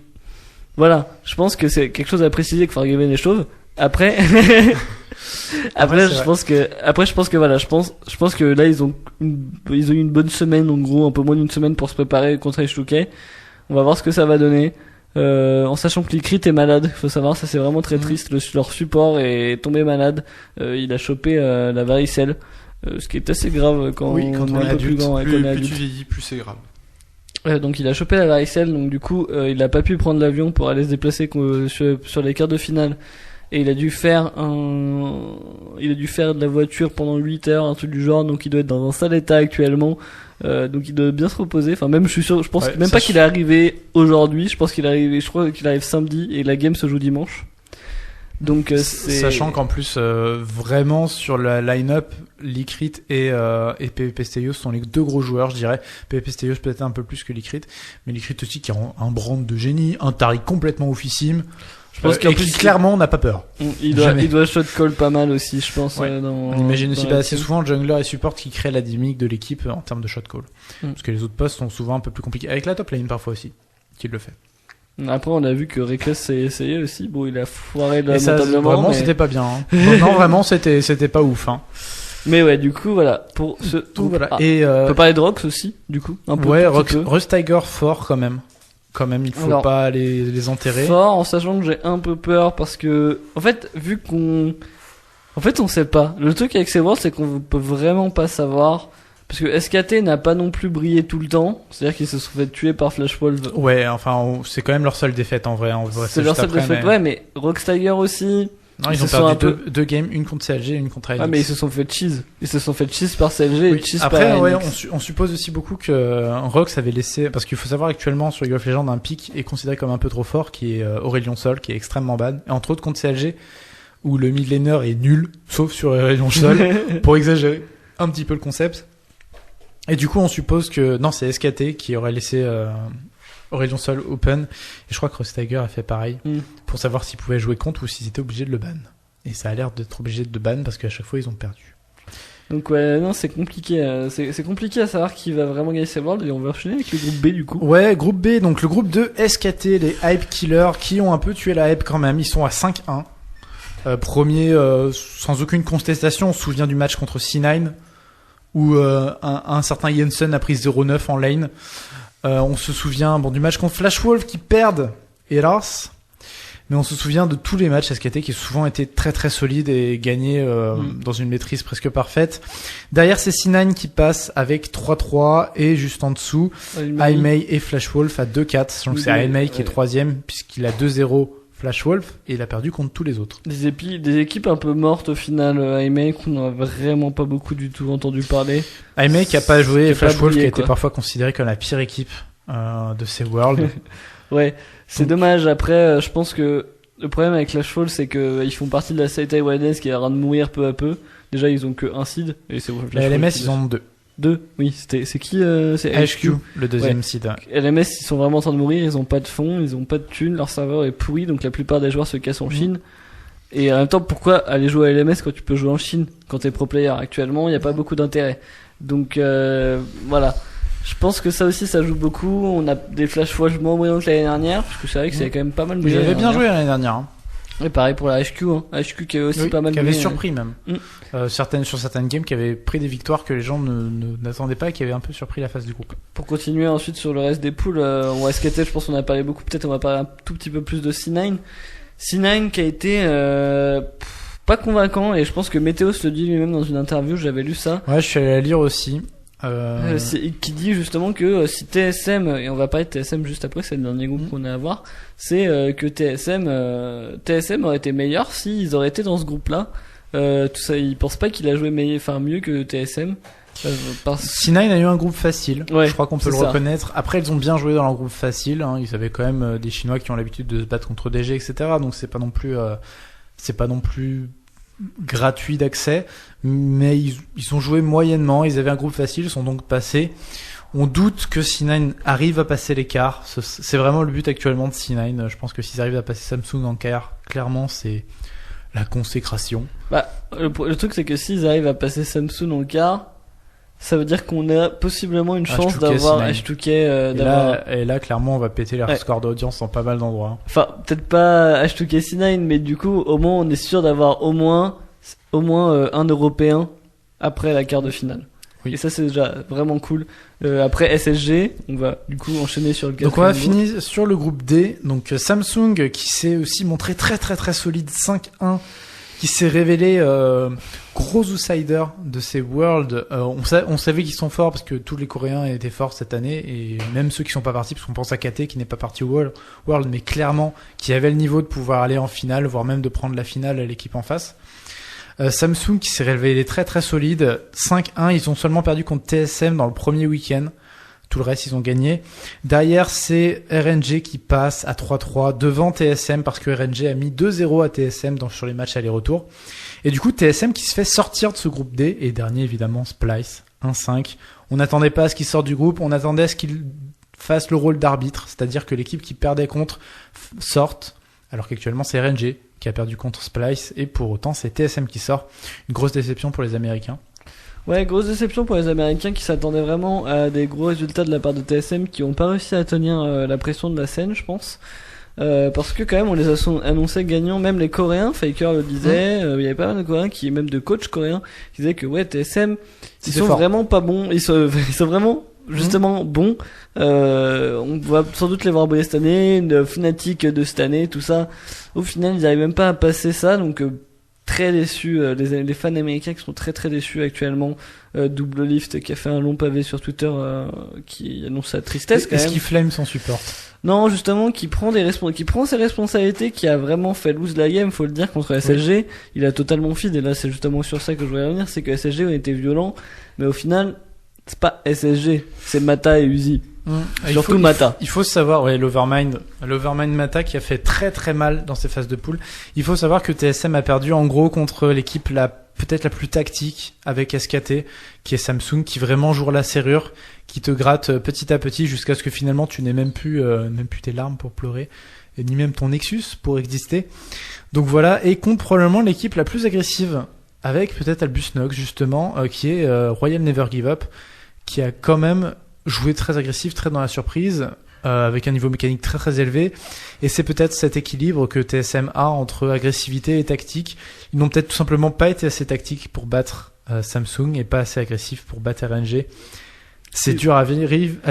voilà, je pense que c'est quelque chose à préciser que Forgiven est chauve. Après après c'est je pense que voilà, je pense que là ils ont eu une bonne semaine, en gros un peu moins d'une semaine pour se préparer contre H2K. On va voir ce que ça va donner. En sachant que l'Icrit est malade, faut savoir, ça c'est vraiment très triste. Leur support est tombé malade. Il a chopé la varicelle, ce qui est assez grave quand, Oui, quand on on est est un peu plus adulte. grand et qu'on est Plus tu adulte. vieillis, plus c'est grave. Donc il a chopé la varicelle, donc du coup il a pas pu prendre l'avion pour aller se déplacer sur les quarts de finale. Et il a dû faire de la voiture pendant 8 heures, un truc du genre, donc il doit être dans un sale état actuellement. Donc il doit bien se reposer. Enfin même je suis sûr, je pense Ouais, même pas qu'il est arrivé aujourd'hui. Je crois qu'il arrive samedi et la game se joue dimanche. Donc c'est Sachant qu'en plus, vraiment sur la line-up, l'Icrit et PvP Stelios sont les deux gros joueurs, je dirais. PvP Stelios peut-être un peu plus que l'Icrit, mais l'Icrit aussi qui a un brand de génie, un Taric complètement oufissime. je pense qu'en et plus qui clairement n'a pas peur. il doit shot call pas mal aussi, je pense. Ouais. Dans, On imagine aussi dans la assez team. souvent jungler et support qui créent la dynamique de l'équipe en termes de shot call. Parce que les autres postes sont souvent un peu plus compliqués. Avec la top lane parfois aussi, qui le fait. Après on a vu que Reckless s'est essayé aussi. Bon, il a foiré Et ça, lamentablement, vraiment, mais... c'était pas bien. Hein. Non, vraiment, c'était pas ouf. Hein. Mais ouais, du coup voilà pour ce Tout, voilà. Ah, Et on peut parler de Rox aussi, du coup. Un peu, ouais, tout petit peu. Rust Tiger fort quand même. Quand même, il faut Alors, pas les enterrer. Fort, en sachant que j'ai un peu peur parce que, en fait, on sait pas. Le truc avec ces Worlds, c'est qu'on peut vraiment pas savoir. Parce que SKT n'a pas non plus brillé tout le temps. C'est-à-dire qu'ils se sont fait tuer par Flash Wolf. Ouais, enfin, c'est quand même leur seule défaite en vrai. On voit ça C'est leur juste seule après, défaite. mais... Ouais, mais Rox Tiger aussi. Non, ils ils ont se sont perdu un deux games, une contre CLG et une contre ALX. Ah, mais ils se sont fait cheese. Ils se sont fait cheese par CLG Oui. et cheese Après, par ouais, ANX. on suppose aussi beaucoup que Rox avait laissé, parce qu'il faut savoir actuellement sur League of Legends, un pick est considéré comme un peu trop fort, qui est Aurelion Sol, qui est extrêmement bad, et entre autres contre CLG, où le mid laner est nul, sauf sur Aurelion Sol, pour exagérer un petit peu le concept. Et du coup, on suppose que non, c'est SKT qui aurait laissé Aurelion Sol open, et je crois que Rust Tiger a fait pareil, pour savoir s'ils pouvaient jouer contre ou s'ils étaient obligés de le ban. Et ça a l'air d'être obligé de le ban parce qu'à chaque fois ils ont perdu. Donc ouais, non, c'est compliqué. C'est compliqué à savoir qui va vraiment gagner ces Worlds, et on va enchaîner avec le groupe B du coup. Ouais, groupe B, donc le groupe de SKT, les Hype Killers, qui ont un peu tué la hype quand même. Ils sont à 5-1. Premier, sans aucune contestation, on se souvient du match contre C9, où un certain Jensen a pris 0-9 en lane. On se souvient du match contre Flash Wolf qui perdent, hélas. Mais on se souvient de tous les matchs SKT qui ont souvent été très très solides et gagnés dans une maîtrise presque parfaite. Derrière, c'est C9 qui passe avec 3-3 et juste en dessous, Aimei et Flash Wolf à 2-4. Donc c'est Aimei qui est troisième puisqu'il a 2-0 Flash Wolf et il a perdu contre tous les autres. Des équipes un peu mortes au final, Aimei, qu'on n'a vraiment pas beaucoup du tout entendu parler. Aimei qui a pas joué et Flash Wolf brillé, qui a été quoi. parfois considéré comme la pire équipe de ces Worlds. Ouais, c'est dommage. Après, je pense que le problème avec Flash Wolf, c'est que ils font partie de la Saitai Wildness qui est en train de mourir peu à peu. Déjà, ils ont que un seed et c'est La LMS, ils en ont 2. Oui, c'est qui c'est HQ, le deuxième Ouais. site. LMS, ils sont vraiment en train de mourir, ils ont pas de fonds, ils ont pas de thunes, leur serveur est pourri, donc la plupart des joueurs se cassent en Chine. Et en même temps, pourquoi aller jouer à LMS quand tu peux jouer en Chine, quand t'es pro player? Actuellement, il n'y a pas beaucoup d'intérêt. Donc voilà. Je pense que ça aussi, ça joue beaucoup. On a des flash fois moins moyens que l'année dernière, parce que c'est vrai que c'est quand même pas mal Vous bougé avez l'année bien dernière. joué l'année dernière. Hein. Et pareil pour la HQ, hein. HQ qui est aussi Oui, pas mal qui avait bougé, surpris même. Mm. Sur certaines games qui avaient pris des victoires que les gens n'attendaient pas et qui avaient un peu surpris la phase du groupe. Pour continuer ensuite sur le reste des poules, on va skater, je pense qu'on a parlé beaucoup, peut-être on va parler un tout petit peu plus de C9. C9 qui a été pas convaincant, et je pense que Météos le dit lui-même dans une interview, j'avais lu ça, Ouais, je suis allé la lire aussi. qui dit justement que si TSM, et on va parler de TSM juste après, c'est le dernier groupe qu'on a à voir, c'est que TSM aurait été meilleur s'ils auraient été dans ce groupe-là. Tout ça, il pense pas qu'il a joué mieux que TSM. C9 a eu un groupe facile, Ouais, je crois qu'on peut c'est le ça. reconnaître. Après, ils ont bien joué dans leur groupe facile. Hein. Ils avaient quand même des Chinois qui ont l'habitude de se battre contre DG, etc. Donc c'est pas non plus gratuit d'accès. Mais ils ont joué moyennement. Ils avaient un groupe facile, ils sont donc passés. On doute que C9 arrive à passer l'écart. C'est vraiment le but actuellement de C9. Je pense que s'ils arrivent à passer Samsung en quart, clairement c'est la consécration. Le truc c'est que s'ils arrivent à passer Samsung en quart, ça veut dire qu'on a possiblement une chance H2K, d'avoir C9. H2K, Et là, clairement, on va péter leur Ouais. score d'audience dans pas mal d'endroits. enfin peut-être pas H2K C9, mais du coup au moins on est sûr d'avoir au moins un Européen après la quart de finale. Oui. Et ça c'est déjà vraiment cool. Après SSG, on va du coup enchaîner sur le Donc on va quatrième groupe. finir sur le groupe D. Donc Samsung qui s'est aussi montré très très très solide, 5-1, qui s'est révélé gros outsider de ces Worlds. On savait qu'ils sont forts parce que tous les Coréens étaient forts cette année, et même ceux qui sont pas partis, parce qu'on pense à KT qui n'est pas parti au World, mais clairement qui avait le niveau de pouvoir aller en finale, voire même de prendre la finale à l'équipe en face. Samsung qui s'est révélé très très solide, 5-1, ils ont seulement perdu contre TSM dans le premier week-end. Tout le reste, ils ont gagné. Derrière, c'est RNG qui passe à 3-3 devant TSM parce que RNG a mis 2-0 à TSM sur les matchs aller-retour. Et du coup, TSM qui se fait sortir de ce groupe D. Et dernier, évidemment, Splice, 1-5. On n'attendait pas à ce qu'il sorte du groupe. On attendait à ce qu'il fasse le rôle d'arbitre. C'est-à-dire que l'équipe qui perdait contre sorte. Alors qu'actuellement, c'est RNG qui a perdu contre Splice. Et pour autant, c'est TSM qui sort. Une grosse déception pour les Américains. Ouais, grosse déception pour les Américains qui s'attendaient vraiment à des gros résultats de la part de TSM, qui ont pas réussi à tenir la pression de la scène, je pense. Parce que quand même on les a annoncés gagnants, même les Coréens, Faker le disait, il y avait pas mal de Coréens même de coachs coréens, qui disaient que ouais, TSM, ils C'est sont fort. vraiment pas bons, ils sont vraiment justement bons. On va sans doute les voir briller cette année, une Fnatic de cette année, tout ça. Au final, ils arrivent même pas à passer ça, donc très déçus, les fans américains qui sont très très déçus actuellement. Double Lift qui a fait un long pavé sur Twitter qui annonce sa tristesse quand Est-ce même. qu'il flame son support? Non, justement, qui prend ses responsabilités, qui a vraiment fait lose la game, faut le dire, contre SSG. Il a totalement feed, et là c'est justement sur ça que je voulais revenir, c'est que SSG ont été violents, mais au final, c'est pas SSG, c'est Mata et Uzi. Surtout Mata. Il faut savoir, ouais, l'Overmind Mata qui a fait très très mal dans ces phases de poule. Il faut savoir que TSM a perdu en gros contre l'équipe peut-être la plus tactique avec SKT, qui est Samsung, qui vraiment joue la serrure, qui te gratte petit à petit jusqu'à ce que finalement tu n'aies même plus tes larmes pour pleurer, et ni même ton Nexus pour exister. Donc voilà, et contre probablement l'équipe la plus agressive, avec peut-être Albus Nox justement, qui est Royal Never Give Up, qui a quand même joué très agressif, très dans la surprise, avec un niveau mécanique très très élevé, et c'est peut-être cet équilibre que TSM a entre agressivité et tactique. Ils n'ont peut-être tout simplement pas été assez tactiques pour battre Samsung et pas assez agressifs pour battre RNG. C'est dur à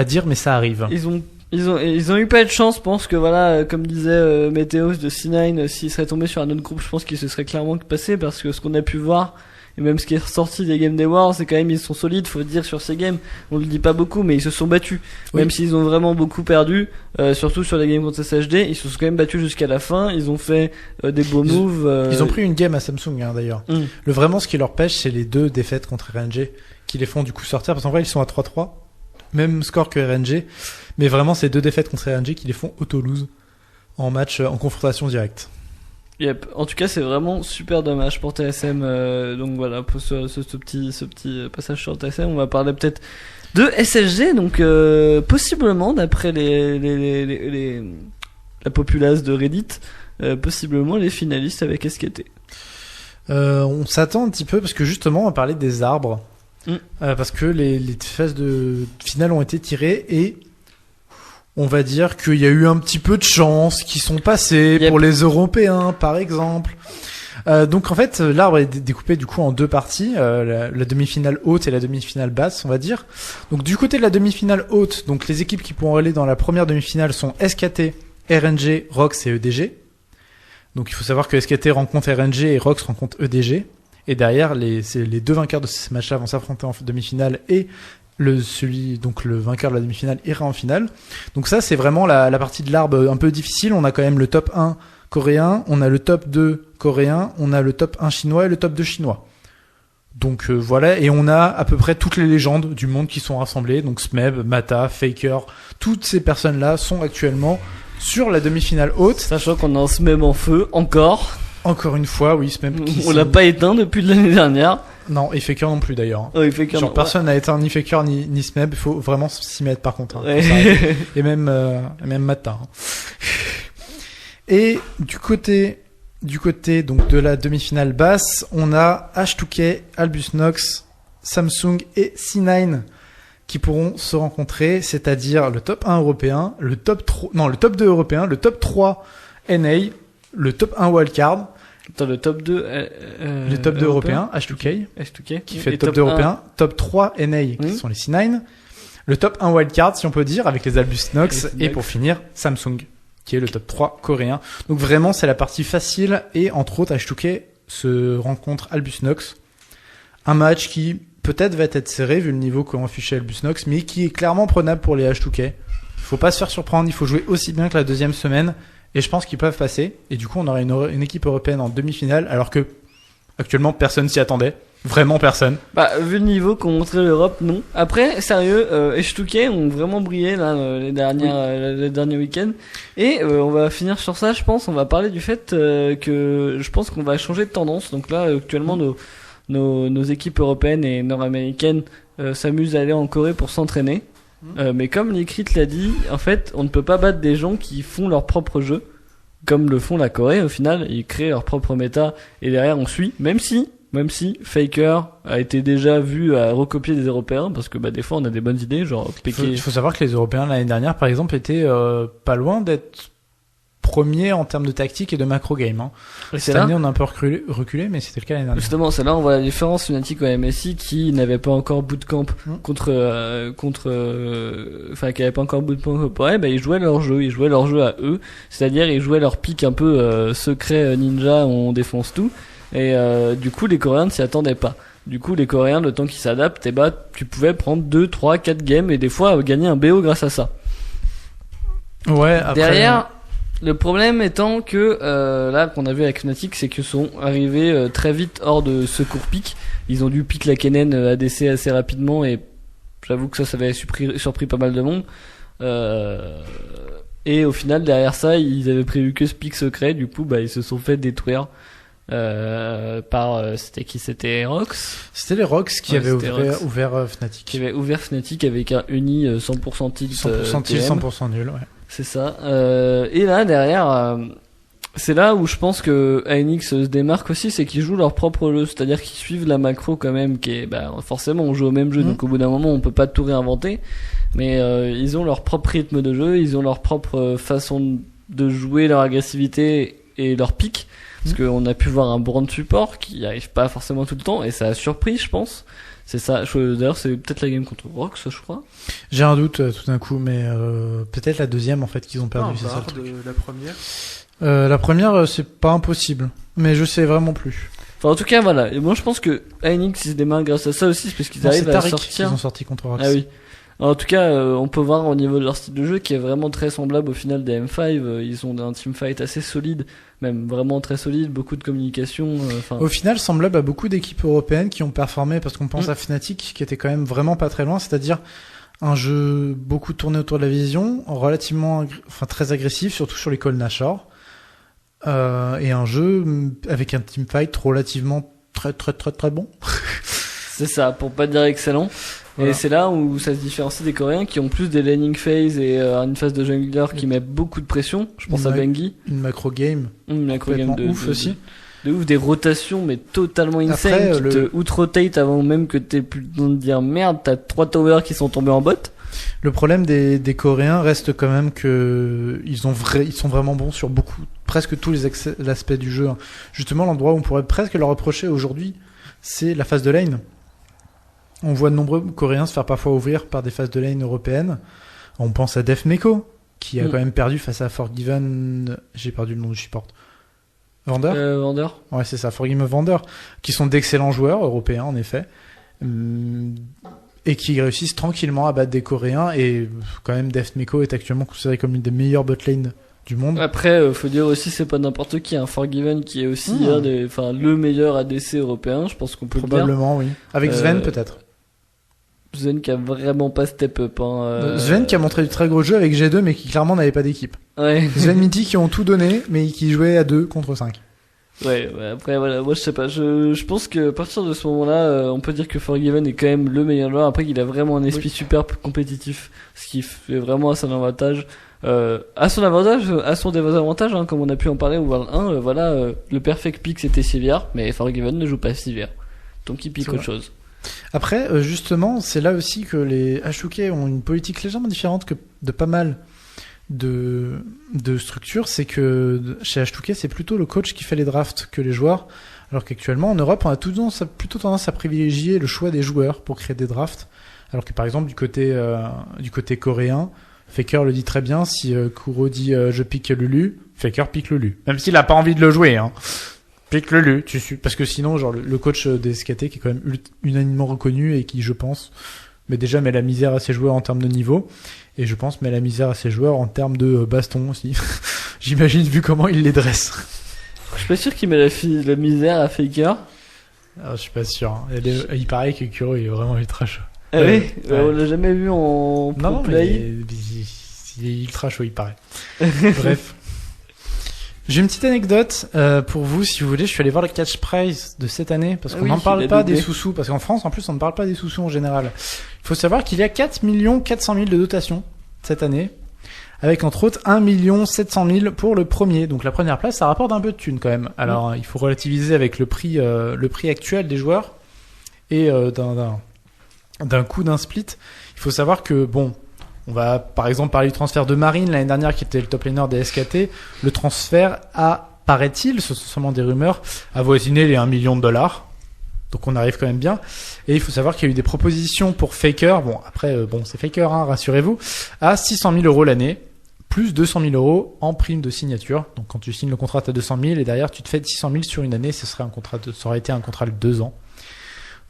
dire, mais ça arrive. Ils ont eu pas de chance, je pense que voilà, comme disait Météos de C9, s'ils seraient tombés sur un autre groupe, je pense qu'ils se seraient clairement passés, parce que ce qu'on a pu voir, et même ce qui est ressorti des games des Wars, c'est quand même ils sont solides, faut dire, sur ces games. On le dit pas beaucoup, mais ils se sont battus. Oui. Même s'ils ont vraiment beaucoup perdu, surtout sur les games contre SHD, ils se sont quand même battus jusqu'à la fin. Ils ont fait des beaux moves. Ils ont pris une game à Samsung d'ailleurs. Vraiment, ce qui leur pêche, c'est les 2 défaites contre RNG qui les font du coup sortir, parce qu'en vrai ils sont à 3-3, même score que RNG, mais vraiment ces 2 défaites contre RNG qui les font auto-lose en match, en confrontation directe. Yep. En tout cas, c'est vraiment super dommage pour TSM. Donc voilà, pour ce petit passage sur TSM, on va parler peut-être de SSG. Donc possiblement, d'après la populace de Reddit, possiblement les finalistes avec SKT. On s'attend un petit peu parce que justement on va parler des arbres. Parce que les phases de finale ont été tirées et on va dire qu'il y a eu un petit peu de chance qui sont passées pour les Européens par exemple. Donc en fait l'arbre est découpé du coup en deux parties, la demi-finale haute et la demi-finale basse on va dire. Donc du côté de la demi-finale haute, donc les équipes qui pourront aller dans la première demi-finale sont SKT, RNG, Rox et EDG. Donc il faut savoir que SKT rencontre RNG et Rox rencontre EDG. Et derrière, les deux vainqueurs de ces matchs-là vont s'affronter en demi-finale et le vainqueur de la demi-finale ira en finale. Donc ça, c'est vraiment la partie de l'arbre un peu difficile. On a quand même le top 1 coréen, on a le top 2 coréen, on a le top 1 chinois et le top 2 chinois. Donc voilà, et on a à peu près toutes les légendes du monde qui sont rassemblées. Donc Smeb, Mata, Faker, toutes ces personnes-là sont actuellement sur la demi-finale haute. Sachant qu'on a un Smeb en feu, encore une fois, oui, Smeb. On l'a pas éteint depuis l'année dernière. Non, et Faker non plus d'ailleurs. Oh, Faker, personne n'a éteint ni Faker ni Smeb, il faut vraiment s'y mettre par contre. Hein, ouais. Et même Mata. Hein. Et du côté donc de la demi-finale basse, on a H2K, Albus Nox, Samsung et C9 qui pourront se rencontrer, c'est-à-dire le top 1 européen, le top 2 européen, le top 3 NA, le top 1 wildcard. Attends, le top 2 le top 2 européen, H2K, qui fait le top 2 européen, top 3 NA qui sont les C9, le top 1 wildcard si on peut dire avec les Albus Nox et pour finir Samsung qui est le top 3 coréen. Donc vraiment c'est la partie facile et entre autres H2K se rencontre Albus Nox. Un match qui peut-être va être serré vu le niveau qu'ont affiché Albus Nox mais qui est clairement prenable pour les H2K. Faut pas se faire surprendre, il faut jouer aussi bien que la deuxième semaine. Et je pense qu'ils peuvent passer. Et du coup, on aurait une équipe européenne en demi-finale, alors que actuellement personne s'y attendait. Vraiment personne. Bah, vu le niveau qu'ont montré l'Europe, non. Après, sérieux, H2K ont vraiment brillé là les derniers week-ends. Et on va finir sur ça, je pense. On va parler du fait que je pense qu'on va changer de tendance. Donc là, actuellement, nos équipes européennes et nord-américaines s'amusent à aller en Corée pour s'entraîner. Mais comme Likrit l'a dit, en fait, on ne peut pas battre des gens qui font leur propre jeu, comme le font la Corée. Au final, ils créent leur propre méta et derrière on suit. Même si Faker a été déjà vu à recopier des Européens, parce que des fois on a des bonnes idées, genre Péké. Il faut savoir que les Européens l'année dernière, par exemple, étaient pas loin d'être premiers en termes de tactique et de macro game. Hein. Cette année, on a un peu reculé, mais c'était le cas l'année dernière. Justement, c'est là on voit la différence. Fnatic et MSI qui n'avait pas encore bootcamp qui avait pas encore bootcamp corporel, ils jouaient leur jeu à eux, c'est-à-dire ils jouaient leur pick un peu secret ninja, on défonce tout, et du coup les Coréens ne s'y attendaient pas. Du coup les Coréens, le temps qu'ils s'adaptent, tu pouvais prendre 2, 3, 4 games et des fois gagner un BO grâce à ça. Ouais. Après, derrière. Le problème étant que là qu'on a vu avec Fnatic, c'est qu'ils sont arrivés très vite hors de secours pick. Ils ont dû pick la Kennen ADC assez rapidement et j'avoue que ça avait surpris pas mal de monde. Et au final derrière ça, ils avaient prévu que ce pick secret. Du coup, ils se sont fait détruire par c'était Rox. C'était les Rox qui avaient ouvert Fnatic. Qui avait ouvert Fnatic avec un uni 100% tilt. 100% tilt, 100% nul, ouais. C'est ça. Et là derrière, c'est là où je pense que ANX se démarque aussi, c'est qu'ils jouent leur propre jeu, c'est-à-dire qu'ils suivent la macro quand même, qui est forcément on joue au même jeu, donc au bout d'un moment on peut pas tout réinventer, mais ils ont leur propre rythme de jeu, ils ont leur propre façon de jouer, leur agressivité et leur pick, parce qu'on a pu voir un brand support qui arrive pas forcément tout le temps et ça a surpris, je pense. C'est ça. D'ailleurs, c'est peut-être la game contre Rox, je crois. J'ai un doute tout d'un coup, mais peut-être la deuxième en fait qu'ils ont perdu. C'est ça le truc. La première. La première, c'est pas impossible, mais je sais vraiment plus. Enfin, en tout cas, voilà. Et moi, je pense que ANX ils se démarquent grâce à ça aussi, c'est parce qu'ils arrivent à sortir. Ils ont sorti contre Rox. Ah oui. En tout cas, on peut voir au niveau de leur style de jeu qui est vraiment très semblable au final des M5. Ils ont un teamfight assez solide, même vraiment très solide, beaucoup de communication. Au final, semblable à beaucoup d'équipes européennes qui ont performé, parce qu'on pense à Fnatic qui était quand même vraiment pas très loin, c'est-à-dire un jeu beaucoup tourné autour de la vision, relativement, très agressif, surtout sur les calls Nashor. et un jeu avec un teamfight relativement très bon. C'est ça, pour pas dire excellent. Voilà. Et c'est là où ça se différencie des Coréens qui ont plus des laning phase et une phase de jungler qui met beaucoup de pression. Je pense à Bengi. Une macro game. Une macro game de ouf aussi. De ouf, des rotations mais totalement insane. Après, qui te out-rotate avant même que t'aies plus le temps de dire merde, t'as 3 towers qui sont tombés en bot. Le problème des Coréens reste quand même que ils sont vraiment bons sur presque tous les aspects du jeu. Justement, l'endroit où on pourrait presque leur reprocher aujourd'hui, c'est la phase de lane. On voit de nombreux Coréens se faire parfois ouvrir par des phases de lane européennes. On pense à Def Meko, qui a quand même perdu face à Forgiven. J'ai perdu le nom du support. Vander. Ouais, c'est ça, Forgiven Vander, qui sont d'excellents joueurs européens en effet. Et qui réussissent tranquillement à battre des Coréens, et quand même Deft Meko est actuellement considéré comme l'une des meilleures botlane du monde. Après, faut dire aussi, c'est pas n'importe qui, un Forgiven qui est aussi le meilleur ADC européen, je pense qu'on peut probablement, le dire. Oui. Avec Sven peut-être. Sven qui a vraiment pas step up. Sven qui a montré du très gros jeu avec G2, mais qui clairement n'avait pas d'équipe. Ouais. Sven Mitty qui ont tout donné, mais qui jouaient à 2 contre 5. Ouais, après voilà, moi je sais pas, je pense que à partir de ce moment-là, on peut dire que Forgiven est quand même le meilleur joueur. Après qu'il a vraiment un esprit super compétitif, ce qui fait vraiment à son avantage. À son avantage, à son désavantage, comme on a pu en parler au World 1, le perfect pick c'était Sivir, mais Forgiven ne joue pas Sivir, donc il pique autre chose. Après, justement, c'est là aussi que les H2K ont une politique légèrement différente que de pas mal de structures. C'est que chez H2K, c'est plutôt le coach qui fait les drafts que les joueurs, alors qu'actuellement en Europe, on a plutôt tendance à privilégier le choix des joueurs pour créer des drafts, alors que par exemple du côté coréen, Faker le dit très bien, si Kuro dit je pique Lulu, Faker pique Lulu, même s'il a pas envie de le jouer, pique Lulu, parce que sinon genre le coach des SKT qui est quand même unanimement reconnu et qui, je pense, met la misère à ses joueurs en termes de niveau, et je pense met la misère à ses joueurs en termes de baston aussi. J'imagine, vu comment il les dresse. Je suis pas sûr qu'il met la misère à Faker. Je suis pas sûr. Il paraît que Kuro est vraiment ultra chaud. Ah oui, on l'a jamais vu en pro play. Il est ultra chaud, il paraît. Bref. J'ai une petite anecdote pour vous, si vous voulez. Je suis allé voir le catch prize de cette année, parce qu'on n'en parle pas des sous-sous, parce qu'en France, en plus, on ne parle pas des sous-sous en général. Il faut savoir qu'il y a 4 400 000 de dotation cette année, avec entre autres 1 700 000 pour le premier. Donc la première place, ça rapporte un peu de thunes quand même. Alors il faut relativiser avec le prix actuel des joueurs et d'un coût d'un split. Il faut savoir que on va par exemple parler du transfert de Marine l'année dernière, qui était le top laner des SKT. Le transfert a, paraît-il, ce sont seulement des rumeurs, avoisiné les $1 million. Donc on arrive quand même bien. Et il faut savoir qu'il y a eu des propositions pour Faker. C'est Faker, rassurez-vous, à 600 000 € l'année, plus 200 000 € en prime de signature. Donc quand tu signes le contrat, tu as 200 000 et derrière tu te fais 600 000 sur une année. Ça aurait été un contrat de 2 ans.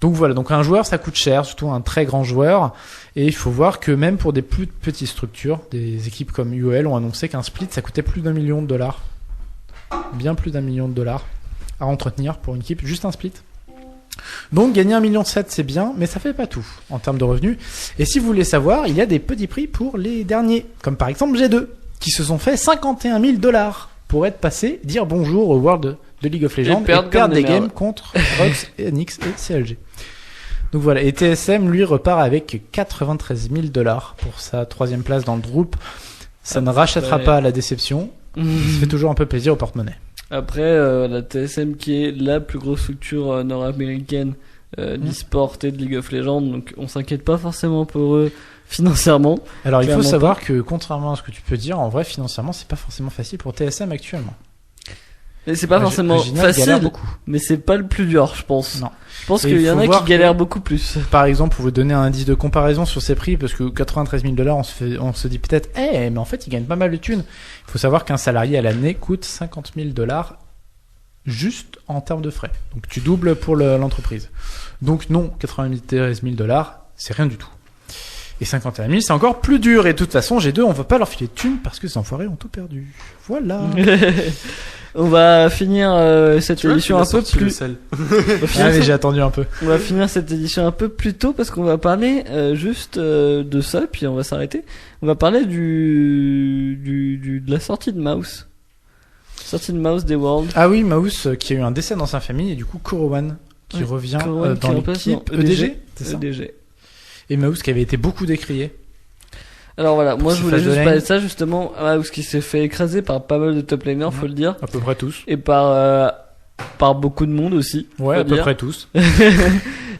Donc voilà, donc un joueur ça coûte cher, surtout un très grand joueur, et il faut voir que même pour des plus petites structures, des équipes comme UOL ont annoncé qu'un split ça coûtait plus d'$1 million, bien plus d'$1 million à entretenir pour une équipe, juste un split. Donc gagner 1,7 million c'est bien, mais ça fait pas tout en termes de revenus. Et si vous voulez savoir, il y a des petits prix pour les derniers, comme par exemple G2, qui se sont fait $51 000 pour être passés, dire bonjour au World de League of Legends et perdre des games contre Rox, NX et CLG. Donc voilà, et TSM lui repart avec $93 000 pour sa 3e place dans le groupe. Ça ne rachètera pas la déception. Ça fait toujours un peu plaisir au porte-monnaie. Après, la TSM qui est la plus grosse structure nord-américaine d'e-sport et de League of Legends, donc on s'inquiète pas forcément pour eux financièrement. Alors il faut savoir que contrairement à ce que tu peux dire, en vrai financièrement c'est pas forcément facile pour TSM actuellement. Et c'est pas forcément facile, mais c'est pas le plus dur, je pense. Non. Je pense qu'il y en a qui galèrent beaucoup plus. Par exemple, pour vous donner un indice de comparaison sur ces prix, parce que $93 000, on se dit peut-être, mais en fait, ils gagnent pas mal de thunes. Il faut savoir qu'un salarié à l'année coûte $50 000 juste en termes de frais. Donc tu doubles pour l'entreprise. Donc non, $93 000, c'est rien du tout. Et 51 000, c'est encore plus dur. Et de toute façon, G2, on va pas leur filer de thunes parce que ces enfoirés ont tout perdu. Voilà. On va finir cette édition un peu plus. Mais j'ai attendu un peu. On va finir cette édition un peu plus tôt parce qu'on va parler juste de ça, puis on va s'arrêter. On va parler de la sortie de Mouse. Certain Mouse des Worlds. Ah oui, Mouse qui a eu un décès dans sa famille et du coup Korowan qui Ouais, revient Korowan dans qui remplace l'équipe dans EDG, c'est ça. EDG. Et Mouse qui avait été beaucoup décrié. Alors voilà, moi Pour je ce voulais phase de juste lane. parler de ça justement, Mouse qui s'est fait écraser par pas mal de top laners, faut le dire, À peu près tous. et par beaucoup de monde aussi. Ouais, faut à peu dire. près tous.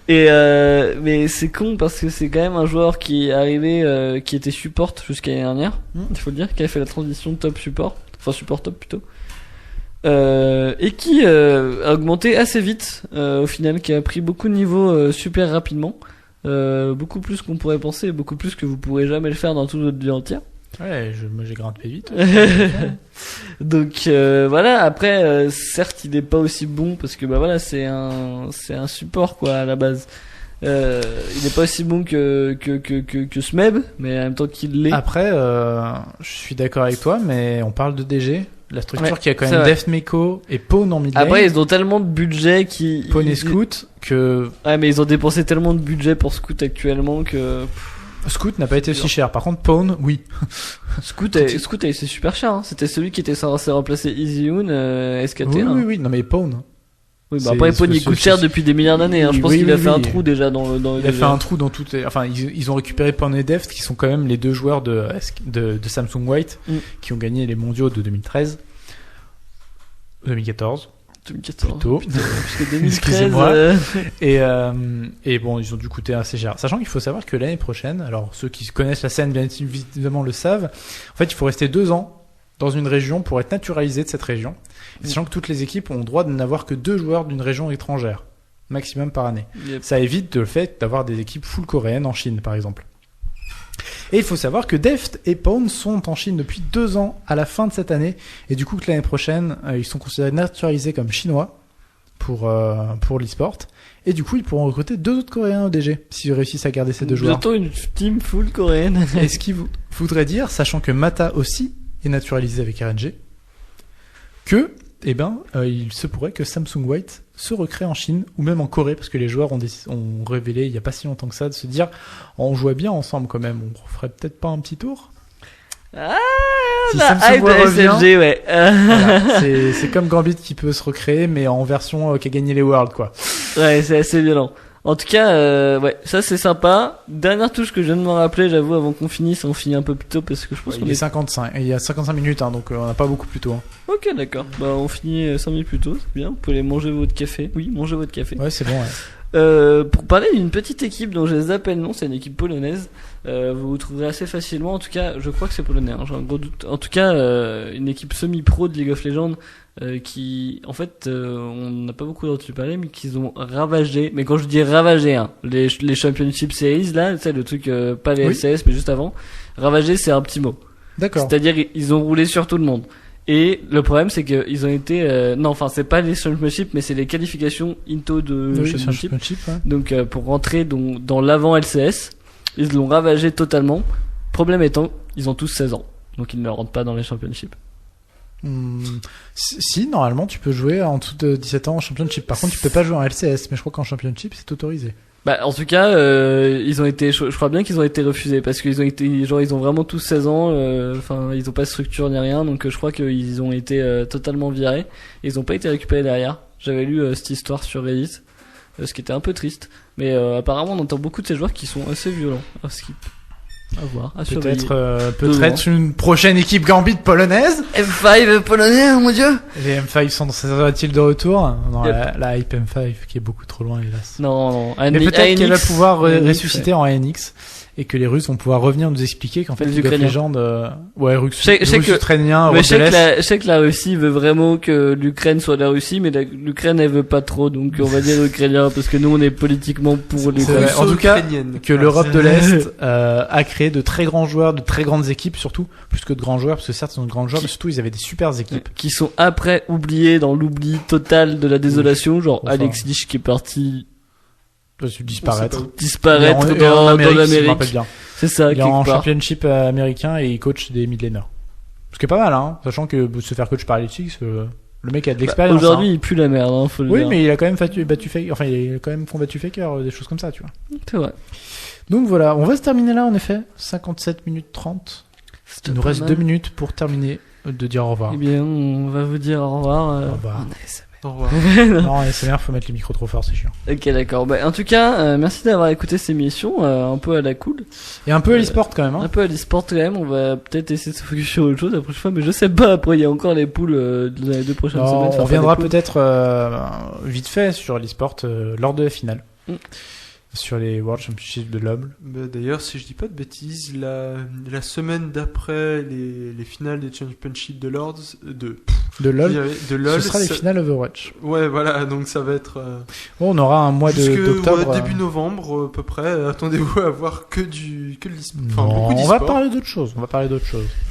Et mais c'est con parce que c'est quand même un joueur qui est arrivé, qui était support jusqu'à l'année dernière, il faut le dire, qui a fait la transition de top support, enfin support top plutôt, et qui a augmenté assez vite au final, qui a pris beaucoup de niveaux super rapidement, beaucoup plus qu'on pourrait penser, beaucoup plus que vous pourrez jamais le faire dans toute votre vie entière. Ouais, moi j'ai grimpé vite. Donc voilà, après certes il est pas aussi bon parce que bah voilà c'est un support quoi à la base. Il est pas aussi bon que Smeb, mais en même temps qu'il l'est. Après, je suis d'accord avec toi, mais on parle de DG, la structure Ouais, qui a quand c'est même vrai. Deft Meko et Pawn en mid lane. Après ils ont tellement de budget qui Pawn et Scout que Ouais mais ils ont dépensé tellement de budget pour Scout actuellement que Scout n'a pas été aussi cher. Par contre, Pawn, oui. Scout c'est super cher. Hein. C'était celui qui était censé remplacer Easyhoon SKT. Oui, là. oui. Non mais Pawn. Oui, bah C'est- après Pawn il c'est- coûte cher depuis des milliards d'années. Hein. Je pense Oui, qu'il oui, a fait un oui. trou déjà dans le Il a fait un trou dans toutes les... Enfin, ils ont récupéré Pawn et Deft, qui sont quand même les deux joueurs de Samsung White, qui ont gagné les mondiaux de 2013. 2014. 2014. Plutôt. Puisque 2013. Excusez-moi. Et bon, ils ont dû coûter assez cher. Sachant qu'il faut savoir que l'année prochaine, alors ceux qui connaissent la scène bien évidemment le savent, en fait il faut rester 2 ans dans une région pour être naturalisé de cette région. Et sachant que toutes les équipes ont le droit de n'avoir que 2 joueurs d'une région étrangère, maximum par année. Yep. Ça évite le fait d'avoir des équipes full coréennes en Chine par exemple. Et il faut savoir que Deft et Pawn sont en Chine depuis 2 ans à la fin de cette année, et du coup que l'année prochaine ils sont considérés naturalisés comme chinois pour l'e-sport, et du coup ils pourront recruter 2 autres coréens EDG s'ils réussissent à garder ces 2 joueurs. Bientôt une team full coréenne. Et ce qui voudrait dire, sachant que Mata aussi est naturalisé avec RNG, que il se pourrait que Samsung White se recrée en Chine ou même en Corée, parce que les joueurs ont révélé il y a pas si longtemps que ça de se dire on jouait bien ensemble quand même, on ferait peut-être pas un petit tour. Ah, Si la Samsung hype de White revient, SFG, ouais. voilà, c'est comme Gambit qui peut se recréer mais en version qui a gagné les Worlds quoi. Ouais, c'est assez violent. En tout cas, ouais, ça c'est sympa. Dernière touche que je viens de me rappeler, j'avoue, avant qu'on finisse, on finit un peu plus tôt parce que je pense qu'on Il est est... 55, il y a 55 minutes hein, donc on n'a pas beaucoup plus tôt. Hein. Ok, d'accord. Bah, on finit 5 minutes plus tôt, c'est bien. Vous pouvez aller manger votre café. Oui, mangez votre café. Ouais, c'est bon. Ouais. Pour parler d'une petite équipe dont je les appelle non, c'est une équipe polonaise. Vous vous trouverez assez facilement. En tout cas, je crois que c'est polonais. Hein, j'ai un gros doute. En tout cas, une équipe semi-pro de League of Legends qui, en fait, on n'a pas beaucoup entendu parler, mais qu'ils ont ravagé. Mais quand je dis ravagé, hein, les Championship Series là, tu sais le truc, pas les Oui. LCS, mais juste avant. Ravagé, c'est un petit mot. D'accord. C'est-à-dire ils ont roulé sur tout le monde. Et le problème c'est que ils ont été non enfin c'est pas les championships mais c'est les qualifications into de Oui, c'est un championship. championship, ouais. Donc pour rentrer dans l'avant LCS, ils l'ont ravagé totalement. Problème étant, ils ont tous 16 ans. Donc ils ne rentrent pas dans les championships. Si, normalement, tu peux jouer en dessous de 17 ans en championship. Par contre, tu peux pas jouer en LCS, mais je crois qu'en championship, c'est autorisé. Bah en tout cas, ils ont été je crois bien qu'ils ont été refusés parce qu'ils ont été genre ils ont vraiment tous 16 ans, enfin ils ont pas de structure ni rien, donc je crois qu'ils ont été totalement virés. Ils ont pas été récupérés derrière. J'avais lu cette histoire sur Reddit, ce qui était un peu triste, mais apparemment on entend beaucoup de ces joueurs qui sont assez violents. À skip. À voir, à surveiller. Peut-être une prochaine équipe Gambit polonaise. M5 polonais, oh mon dieu. Les M5 seraient-ils de retour? Non, Yep. la hype M5 qui est beaucoup trop loin, hélas. Non. Mais peut-être qu'elle va pouvoir ANX, ressusciter en ANX et que les Russes vont pouvoir revenir nous expliquer qu'en fait, Les League of Ukrainiens. Legends, ouais, Russes, Je sais que- Ukrainiens, Mais Europe de l'Est. je sais que la Russie veut vraiment que l'Ukraine soit la Russie, mais l'Ukraine elle veut pas trop, donc on va dire ukrainien parce que nous on est politiquement pour C'est l'Ukraine. vrai. En tout cas, Ukrainienne. que l'Europe de l'Est a créé de très grands joueurs, de très grandes équipes surtout, plus que de grands joueurs, parce que certes ils sont de grands joueurs, mais surtout ils avaient des super équipes. Qui sont après oubliés dans l'oubli total de la désolation, genre Enfin. Alex Lich qui est parti Disparaître. disparaître Il est dans en Amérique, si je me l'Amérique. rappelle bien. C'est ça, Il est en quelque part. championship américain et il coach des mid laners. Ce qui est pas mal, hein, sachant que se faire coach par Alex, le mec a de l'expérience. Aujourd'hui, hein. il pue la merde, hein, faut le Oui, dire. mais il a quand même battu Faker, enfin il a quand même combattu Faker, des choses comme ça, tu vois. C'est vrai. Donc voilà, on va se terminer là en effet, 57 minutes 30. Il nous reste 2 minutes pour terminer de dire au revoir. Eh bien, on va vous dire au revoir. Au revoir. en ASMR. Au revoir. Non, ASMR, faut mettre les micros trop fort, c'est chiant. Ok, d'accord. Bah, en tout cas, merci d'avoir écouté cette émission, un peu à la cool. Et un peu l'e-sport quand même, hein. Un peu à l'e-sport quand même. On va peut-être essayer de se focus sur autre chose la prochaine fois, mais je sais pas. Après, il y a encore les poules dans les 2 prochaines Non, semaines. Enfin, on reviendra pas les poules. peut-être vite fait sur l'e-sport lors de la finale. Mm. Sur les World Championships de LoL. Bah, d'ailleurs, si je dis pas de bêtises, la semaine d'après les finales des Championships de Lords, De LoL, de LoL, ce sera les ça- finales Overwatch. Ouais, voilà, donc ça va être Bon, on aura un mois d'octobre. début novembre à peu près. Attendez-vous à voir que de l'e-sport. Enfin, Non, beaucoup on d'e-sport. va parler d'autre chose.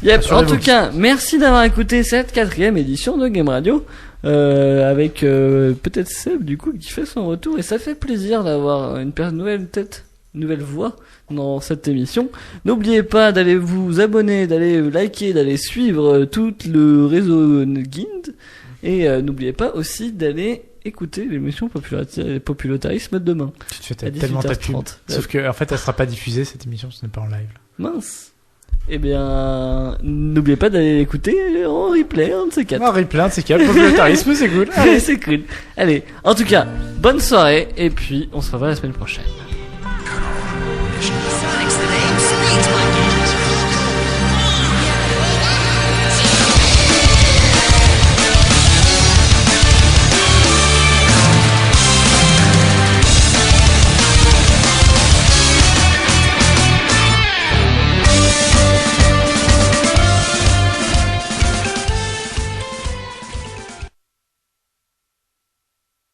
Yep. En Rassurez-vous. tout cas, merci d'avoir écouté cette 4e édition de Game Radio. Avec peut-être Seb du coup qui fait son retour et ça fait plaisir d'avoir une nouvelle tête, nouvelle voix dans cette émission. N'oubliez pas d'aller vous abonner, d'aller liker, d'aller suivre tout le réseau Guild et n'oubliez pas aussi d'aller écouter l'émission Populotarisme de demain. Tu te fais À tellement ta pub. 18h30. Sauf que, en fait, elle sera pas diffusée, cette émission, ce n'est pas en live. Mince. Eh bien, n'oubliez pas d'aller l'écouter en replay, un de ces 4. Un replay, c'est calme, popularitarisme, c'est cool. C'est cool. Allez, en tout cas, bonne soirée et puis on se revoit la semaine prochaine.